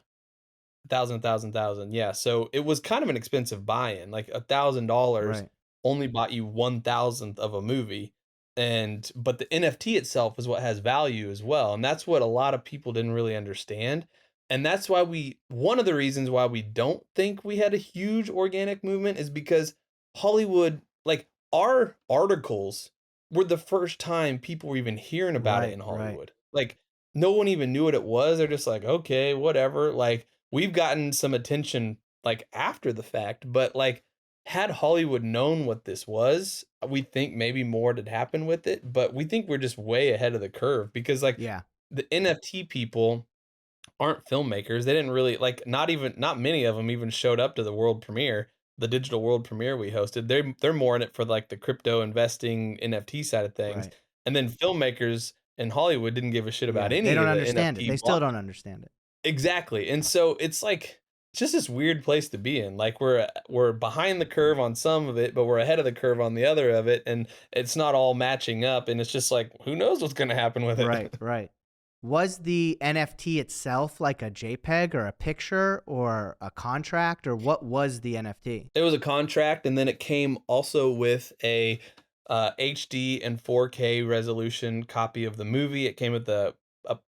Thousand, thousand, thousand. Yeah, so it was kind of an expensive buy-in, like $1,000 Right. only bought you 1,000th of a movie, but the NFT itself is what has value as well, and that's what a lot of people didn't really understand, and that's why one of the reasons why we don't think we had a huge organic movement is because Hollywood, like, our articles were the first time people were even hearing about it Right. in Right. Hollywood. Like, no one even knew what it was, they're just like, "Okay, whatever," like, we've gotten some attention, like, after the fact, but, like, had Hollywood known what this was, we think maybe more had happened with it, but we think we're just way ahead of the curve because, like, Yeah. the NFT people aren't filmmakers. They didn't really like, not many of them even showed up to the world premiere, the digital world premiere we hosted. They're more in it for, like, the crypto investing NFT side of things, Right. and then filmmakers in Hollywood didn't give a shit about Yeah. They any don't of the understand it. NFT They block. still don't understand it. Exactly, and so it's like it's just this weird place to be in, like, we're behind the curve on some of it, but we're ahead of the curve on the other of it, and it's not all matching up, and it's just like, who knows what's gonna happen with Right. it? Right. Was the NFT itself like a JPEG or a picture or a contract, or what was the NFT? It was a contract, and then it came also with a HD and 4K resolution copy of the movie. It came with a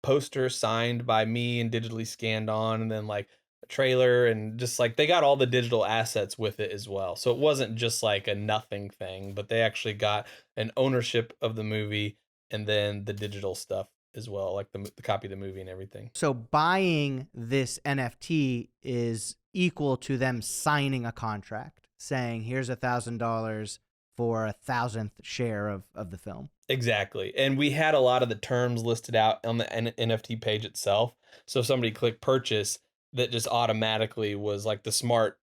poster signed by me and digitally scanned on, and then like a trailer, and just like they got all the digital assets with it as well. So it wasn't just like a nothing thing, but they actually got an ownership of the movie and then the digital stuff as well, like the copy of the movie and everything. So buying this NFT is equal to them signing a contract saying, here's $1,000 for 1,000th share of the film. Exactly. And we had a lot of the terms listed out on the NFT page itself. So if somebody clicked purchase, that just automatically was like the smart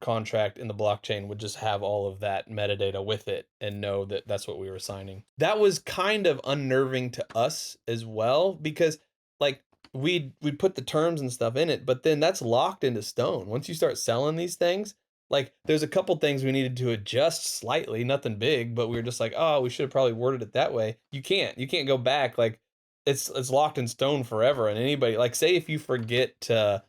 contract in the blockchain would just have all of that metadata with it and know that that's what we were signing. That was kind of unnerving to us as well because like we'd put the terms and stuff in it, but then that's locked into stone. Once you start selling these things, like there's a couple things we needed to adjust slightly, nothing big, but we were just like, oh, we should have probably worded it that way. You can't go back. Like it's locked in stone forever. And anybody, like, say if you forget to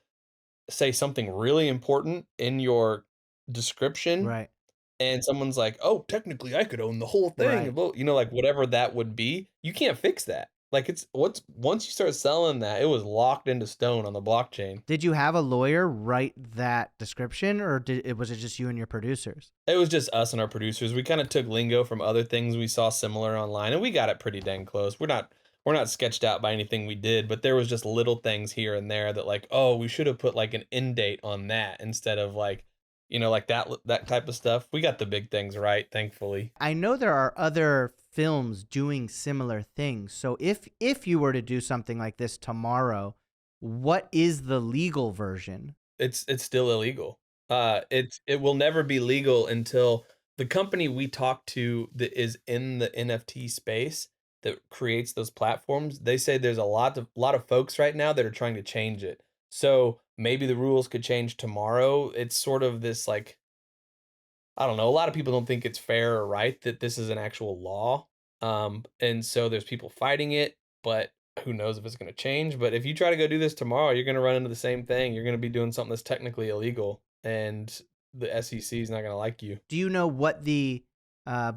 say something really important in your description Right. and someone's like, "Oh, technically I could own the whole thing." Right. Well, like whatever that would be, you can't fix that. Like it's what's once you start selling that, it was locked into stone on the blockchain. Did you have a lawyer write that description, or was it just you and your producers? It was just us and our producers. We kind of took lingo from other things we saw similar online, and we got it pretty dang close. We're not sketched out by anything we did, but there was just little things here and there that like, oh, we should have put like an end date on that instead of like, like that type of stuff. We got the big things right, thankfully. I know there are other films doing similar things. So if you were to do something like this tomorrow, what is the legal version? It's still illegal. It will never be legal until the company we talk to that is in the NFT space that creates those platforms, they say there's a lot of folks right now that are trying to change it. So maybe the rules could change tomorrow. It's sort of this like I don't know. A lot of people don't think it's fair or right that this is an actual law. And so there's people fighting it, but who knows if it's going to change. But if you try to go do this tomorrow, you're going to run into the same thing. You're going to be doing something that's technically illegal, and the SEC is not going to like you. Do you know what the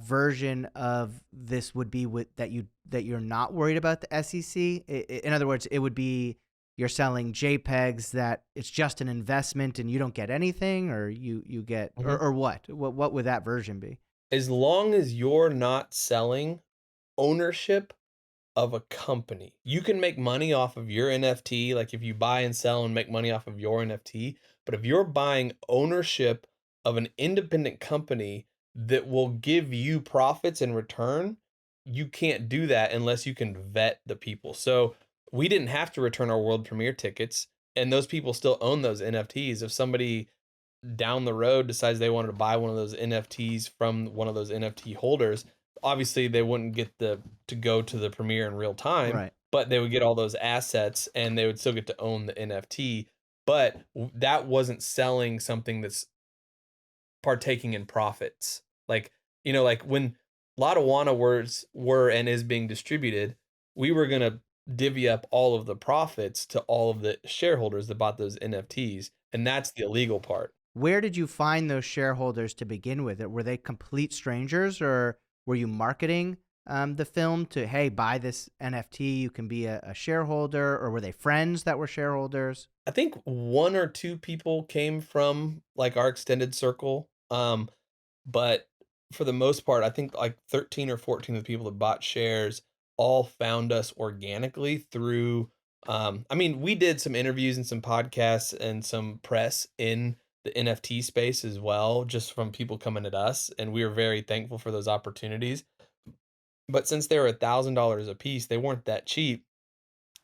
version of this would be that you're not worried about the SEC? In other words, it would be you're selling JPEGs that it's just an investment and you don't get anything, or you get or what? What would that version be? As long as you're not selling ownership of a company. You can make money off of your NFT, like if you buy and sell and make money off of your NFT, but if you're buying ownership of an independent company that will give you profits in return, you can't do that unless you can vet the people. So we didn't have to return our world premiere tickets, and those people still own those NFTs. If somebody down the road decides they wanted to buy one of those NFTs from one of those NFT holders, obviously they wouldn't get to go to the premiere in real time, Right. but they would get all those assets and they would still get to own the NFT. But that wasn't selling something that's partaking in profits. Like, like when Lotawana were and is being distributed, we were gonna divvy up all of the profits to all of the shareholders that bought those NFTs, and that's the illegal part. Where did you find those shareholders to begin with? Were they complete strangers, or were you marketing the film to, hey, buy this NFT, you can be a shareholder, or were they friends that were shareholders? I think one or two people came from like our extended circle. But for the most part, I think like 13 or 14 of the people that bought shares all found us organically through I mean, we did some interviews and some podcasts and some press in the NFT space as well, just from people coming at us, and we were very thankful for those opportunities. But since they were $1,000 a piece, they weren't that cheap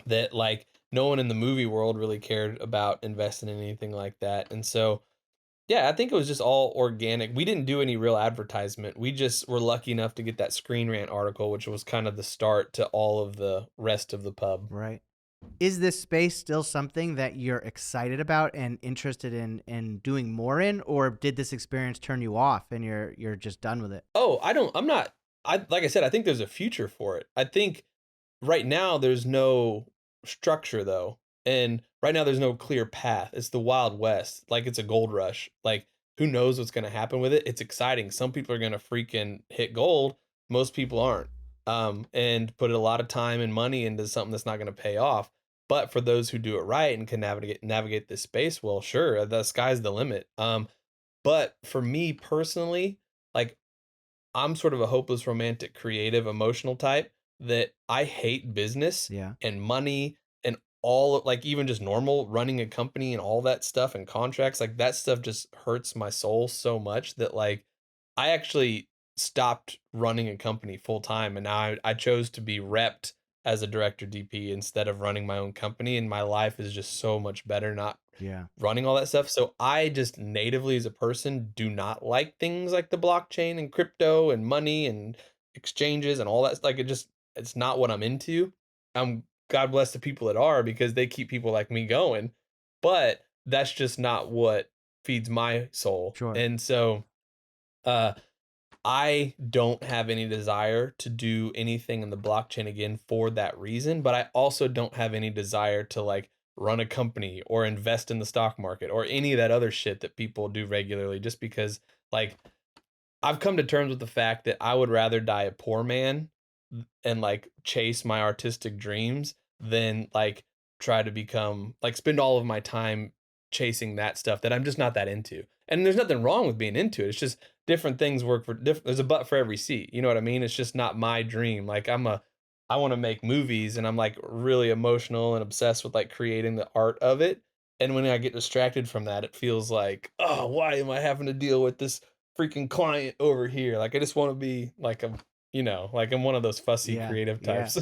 that like no one in the movie world really cared about investing in anything like that. And so yeah, I think it was just all organic. We didn't do any real advertisement. We just were lucky enough to get that Screen Rant article, which was kind of the start to all of the rest of the pub. Right. Is this space still something that you're excited about and interested in doing more in, or did this experience turn you off and you're just done with it? Oh, I'm not, like I said, I think there's a future for it. I think right now there's no structure though. And right now there's no clear path. It's the Wild West. Like it's a gold rush. Like who knows what's going to happen with it? It's exciting. Some people are going to freaking hit gold. Most people aren't. And put a lot of time and money into something that's not going to pay off. But for those who do it right and can navigate this space, well, sure, the sky's the limit. But for me personally, like I'm sort of a hopeless romantic, creative, emotional type that I hate business Yeah. and money and all like even just normal running a company and all that stuff and contracts. Like that stuff just hurts my soul so much that like I actually stopped running a company full time and now I chose to be repped as a director DP instead of running my own company. And my life is just so much better not Yeah. running all that stuff. So I just natively as a person do not like things like the blockchain and crypto and money and exchanges and all that. Like it's not what I'm into. God bless the people that are because they keep people like me going. But that's just not what feeds my soul. Sure. And so uh I don't have any desire to do anything in the blockchain again for that reason, but I also don't have any desire to like run a company or invest in the stock market or any of that other shit that people do regularly just because like I've come to terms with the fact that I would rather die a poor man and like chase my artistic dreams than like try to become like spend all of my time chasing that stuff that I'm just not that into. And there's nothing wrong with being into it. It's just different things work for different. There's a butt for every seat. You know what I mean? It's just not my dream. Like I want to make movies and I'm like really emotional and obsessed with like creating the art of it. And when I get distracted from that, it feels like, oh, why am I having to deal with this freaking client over here? Like I just want to be like like I'm one of those fussy Yeah. creative Yeah. types.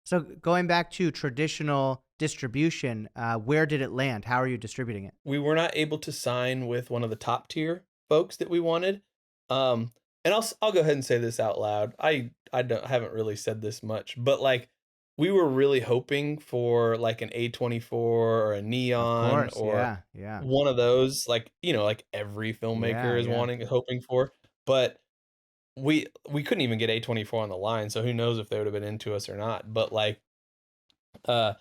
So going back to traditional distribution, where did it land? How are you distributing it? We were not able to sign with one of the top tier folks that we wanted. Um, and I'll go ahead and say this out loud. I haven't really said this much, but like we were really hoping for like an A24 or a Of Neon course. or Yeah. Yeah. one of those, like like every Yeah. filmmaker is Yeah. hoping for. But we couldn't even get A24 on the line, so who knows if they would have been into us or not. But like uh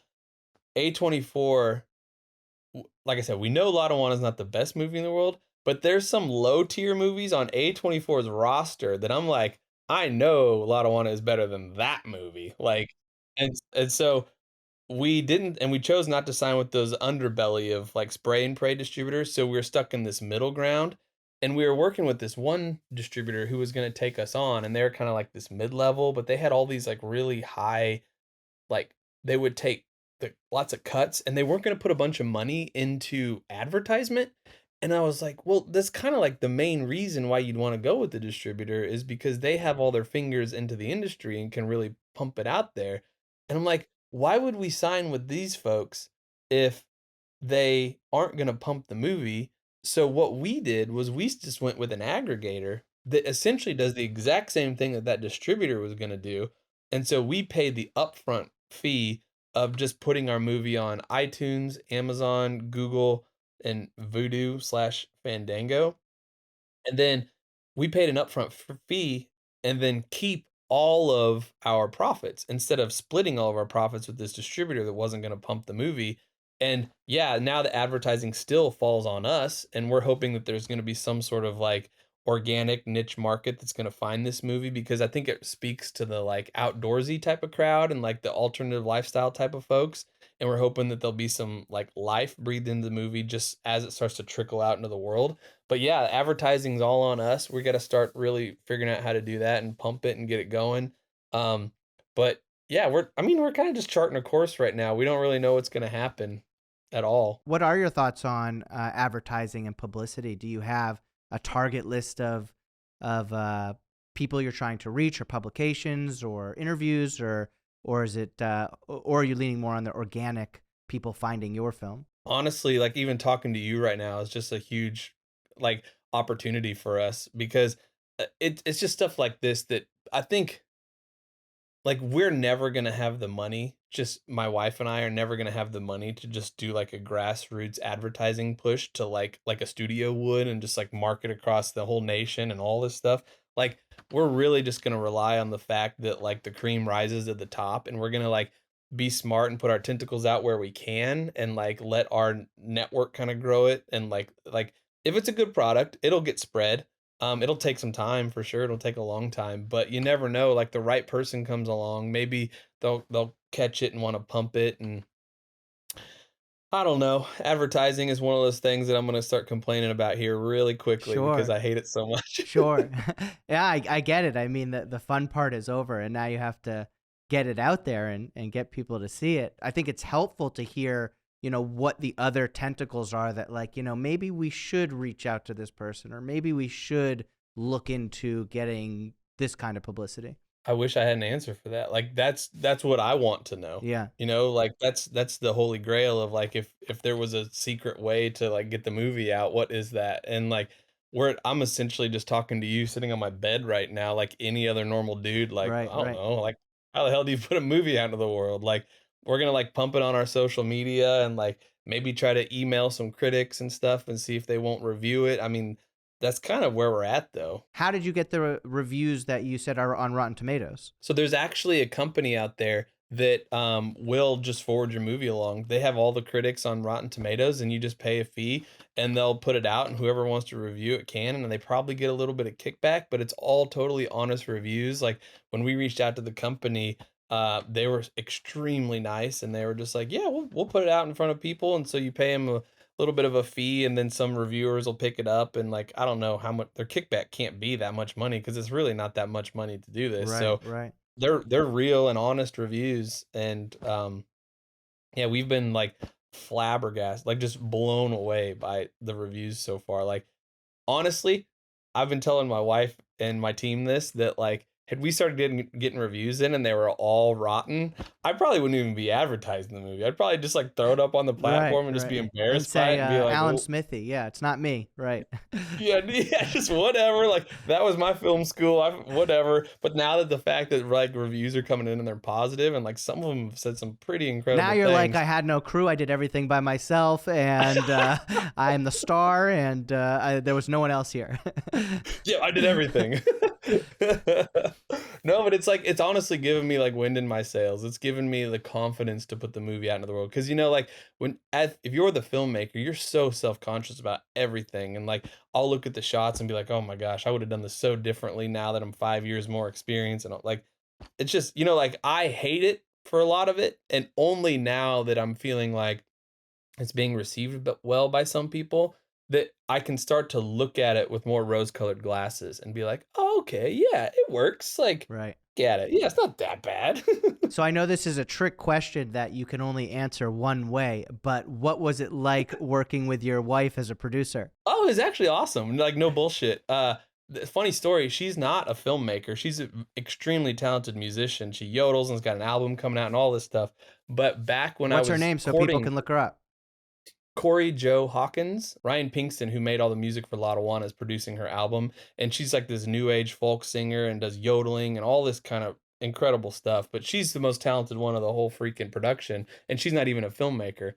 A24, like I said, we know Lotawana is not the best movie in the world, but there's some low tier movies on A24's roster that I'm like, I know Lotawana is better than that movie. Like, and so we didn't, and we chose not to sign with those underbelly of like spray and pray distributors. So we were stuck in this middle ground, and we were working with this one distributor who was going to take us on, and they're kind of like this mid level, but they had all these like really high like, they would take lots of cuts, and they weren't gonna put a bunch of money into advertisement, and I was like, "Well, that's kinda like the main reason why you'd wanna go with the distributor is because they have all their fingers into the industry and can really pump it out there." And I'm like, "Why would we sign with these folks if they aren't gonna pump the movie?" So what we did was we just went with an aggregator that essentially does the exact same thing that that distributor was gonna do, and so we paid the upfront fee of just putting our movie on iTunes, Amazon, Google, and Vudu/Fandango, and then we paid an upfront fee and then keep all of our profits instead of splitting all of our profits with this distributor that wasn't going to pump the movie. And yeah, now the advertising still falls on us, and we're hoping that there's going to be some sort of like organic niche market that's going to find this movie because I think it speaks to the like outdoorsy type of crowd and like the alternative lifestyle type of folks. And we're hoping that there'll be some like life breathed into the movie just as it starts to trickle out into the world. But yeah, advertising's all on us. We got to start really figuring out how to do that and pump it and get it going. Um, but yeah, we're kind of just charting a course right now. We don't really know what's going to happen at all. What are your thoughts on advertising and publicity? Do you have a target list of people you're trying to reach, or publications, or interviews, or is it or are you leaning more on the organic people finding your film? Honestly, like even talking to you right now is just a huge like opportunity for us because it's just stuff like this that I think like we're never gonna have the money. Just my wife and I are never gonna have the money to just do like a grassroots advertising push to like a studio would and just like market across the whole nation and all this stuff. Like we're really just gonna rely on the fact that like the cream rises at the top and we're gonna like be smart and put our tentacles out where we can and like let our network kind of grow it and like if it's a good product, it'll get spread. It'll take some time for sure. It'll take a long time, but you never know. Like the right person comes along, maybe they'll catch it and want to pump it. And I don't know. Advertising is one of those things that I'm gonna start complaining about here really quickly because Sure. I hate it so much. Sure. Yeah, I get it. I mean, the fun part is over, and now you have to get it out there and get people to see it. I think it's helpful to hear, what the other tentacles are that, like, maybe we should reach out to this person, or maybe we should look into getting this kind of publicity. I wish I had an answer for that. Like, that's what I want to know. Yeah. Like, that's the holy grail of, like, if there was a secret way to, like, get the movie out, what is that? And, like, I'm essentially just talking to you sitting on my bed right now like any other normal dude, like, Right, I don't right. know, like, how the hell do you put a movie out into the world? Like, we're gonna, like, pump it on our social media and, like, maybe try to email some critics and stuff and see if they won't review it. I mean, that's kind of where we're at, though. How did you get the reviews that you said are on Rotten Tomatoes? So there's actually a company out there that will just forward your movie along. They have all the critics on Rotten Tomatoes, and you just pay a fee, and they'll put it out, and whoever wants to review it can, and they probably get a little bit of kickback, but it's all totally honest reviews. Like when we reached out to the company, they were extremely nice, and they were just like, "Yeah, we'll put it out in front of people," and so you pay them a little bit of a fee, and then some reviewers will pick it up, and like I don't know how much their kickback can't be that much money because it's really not that much money to do this. Right, So right. they're real and honest reviews, and, yeah, we've been, like, flabbergasted, like, just blown away by the reviews so far, like, honestly, I've been telling my wife and my team this, that, like, had we started getting reviews in and they were all rotten, I probably wouldn't even be advertising the movie. I'd probably just, like, throw it up on the Right, platform and just be right. And embarrassed by say, it and be like, Alan "Well." Smithy. Yeah, it's not me. Right. Yeah, yeah, just whatever, like, that was my film school, whatever, but now that the fact that, like, reviews are coming in and they're positive and, like, some of them have said some pretty Now incredible you're like, things. I had no crew. I did everything by myself, and I'm the star, and there was no one else here. Yeah, I did everything. No, but it's like it's honestly given me, like, wind in my sails. It's given me the confidence to put the movie out into the world. Because like, if you're the filmmaker, you're so self-conscious about everything, and, like, I'll look at the shots and be like, "Oh my gosh, I would've done this so differently now that I'm 5 years more experienced," and, like, it's just like, I hate it for a lot of it, and only now that I'm feeling like it's being received but well by some people, that I can start to look at it with more rose-colored glasses and be like, "Oh, okay, yeah, it works, like, Right. get it. Yeah, it's not that bad." So I know this is a trick question that you can only answer one way, but what was it like working with your wife as a producer? Oh, it's actually awesome, like, no bullshit. Funny story, she's not a filmmaker, she's an extremely talented musician, she yodels and's got an album coming out and all this stuff, but back when I What's her was name so people courting can look her up? Corey Joe Hawkins, Ryan Pinkston, who made all the music for Lotawana, is producing her album, and she's like this new age folk singer and does yodeling and all this kind of incredible stuff. But she's the most talented one of the whole freaking production, and she's not even a filmmaker.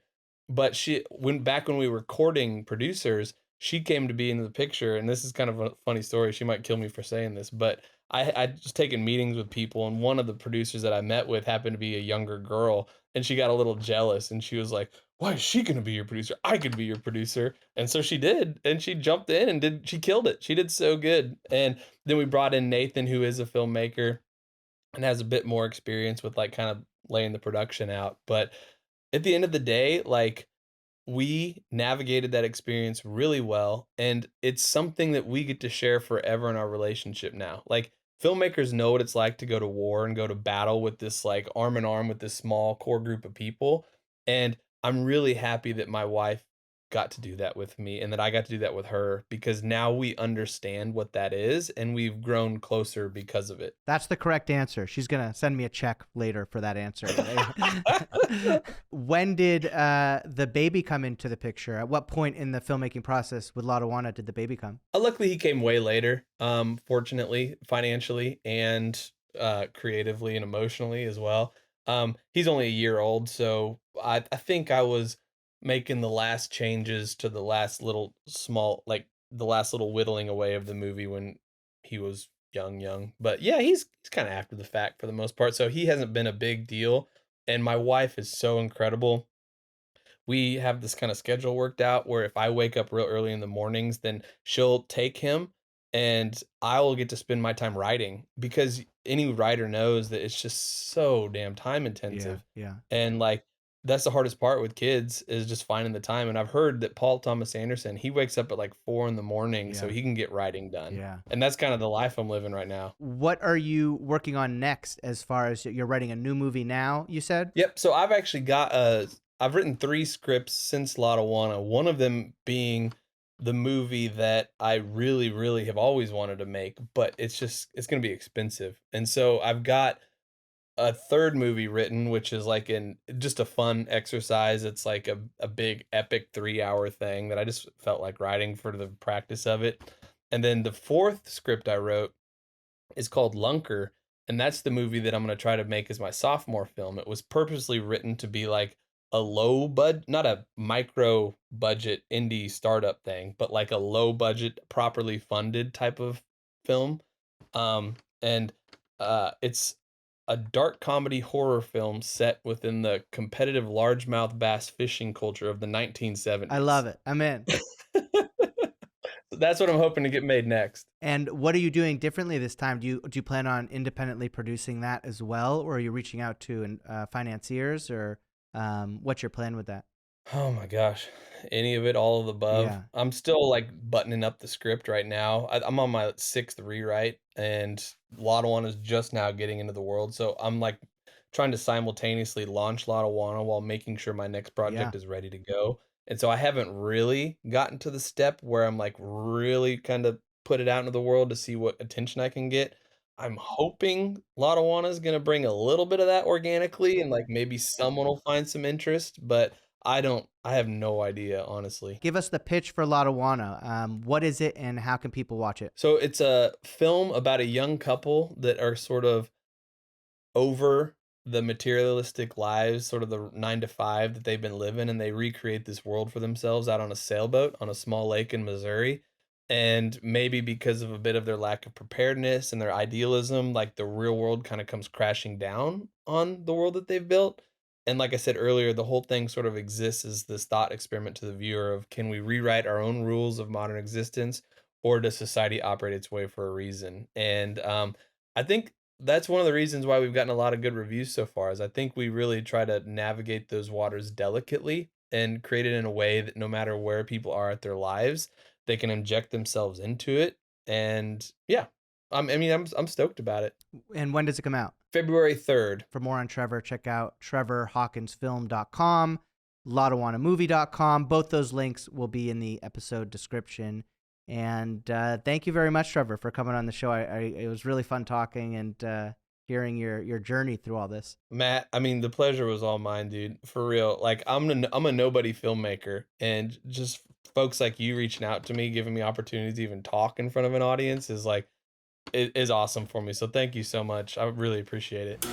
But when we were courting producers, she came to be in the picture, and this is kind of a funny story. She might kill me for saying this, but I just taken meetings with people, and one of the producers that I met with happened to be a younger girl, and she got a little jealous, and she was like, "Why is she gonna be your producer? I could be your producer." And so she did, and she jumped in and she killed it. She did so good. And then we brought in Nathan, who is a filmmaker and has a bit more experience with like kind of laying the production out. But at the end of the day, like we navigated that experience really well, and it's something that we get to share forever in our relationship now. Like filmmakers know what it's like to go to war and go to battle with this like arm in arm with this small core group of people, and I'm really happy that my wife got to do that with me and that I got to do that with her because now we understand what that is and we've grown closer because of it. That's the correct answer. She's going to send me a check later for that answer. When did the baby come into the picture? At what point in the filmmaking process with Lotawana did the baby come? Luckily, he came way later, fortunately, financially and creatively and emotionally as well. He's only a year old, so I think I was making the last changes to the last little small, like the last little whittling away of the movie when he was young. But yeah, he's kind of after the fact for the most part, so he hasn't been a big deal. And my wife is so incredible. We have this kind of schedule worked out where if I wake up real early in the mornings, then she'll take him and I will get to spend my time writing because any writer knows that it's just so damn time Yeah, intensive. yeah, And like that's the hardest part with kids is just finding the time. And I've heard that Paul Thomas Anderson, he wakes up at like 4 in the morning so yeah, he can get writing done. yeah. And that's kind of the life I'm living right now. What are you working on next as far as you're writing a new movie now, you said? Yep, so I've actually got, I've written 3 scripts since Lotawana, one of them being the movie that I really, really have always wanted to make, but it's gonna be expensive, and so I've got a 3rd movie written, which is like just a fun exercise, it's like a big epic 3-hour thing that I just felt like writing for the practice of it, and then the 4th script I wrote is called Lunker, and that's the movie that I'm gonna try to make as my sophomore film. It was purposely written to be like a low bud not a micro budget indie startup thing, but like a low budget, properly funded type of film. And it's a dark comedy horror film set within the competitive largemouth bass fishing culture of the I love 1970s. it. I'm in. That's what I'm hoping to get made next. And what are you doing differently this time? Do you plan on independently producing that as well, or are you reaching out to financiers, or what's your plan with that? Oh my gosh. Any of it, all of the above. Yeah, I'm still like buttoning up the script right now. I'm on my 6th rewrite, and Lotawana is just now getting into the world. So I'm like trying to simultaneously launch Lotawana while making sure my next yeah. project is ready to go. And so I haven't really gotten to the step where I'm like really kind of put it out into the world to see what attention I can get. I'm hoping Lotawana is going to bring a little bit of that organically and like maybe someone will find some interest, but I have no idea, honestly. Give us the pitch for Lotawana. What is it, and how can people watch it? So it's a film about a young couple that are sort of over the materialistic lives, sort of the 9 to 5 that they've been living, and they recreate this world for themselves out on a sailboat on a small lake in Missouri. And maybe because of a bit of their lack of preparedness and their idealism, like the real world kind of comes crashing down on the world that they've built. And like I said earlier, the whole thing sort of exists as this thought experiment to the viewer of can we rewrite our own rules of modern existence, or does society operate its way for a reason? And I think that's one of the reasons why we've gotten a lot of good reviews so far is I think we really try to navigate those waters delicately and create it in a way that no matter where people are at their lives, they can inject themselves into it. And yeah, I'm stoked about it. And when does it come out? February 3rd. For more on Trevor, check out trevorhawkinsfilm.com, lotawanamovie.com. Both those links will be in the episode description. And thank you very much, Trevor, for coming on the show. It was really fun talking and hearing your journey through all this. Matt, I mean, the pleasure was all mine, dude. For real. Like I'm a nobody filmmaker, and just folks like you reaching out to me, giving me opportunities to even talk in front of an audience is like it is awesome for me. So thank you so much. I really appreciate it.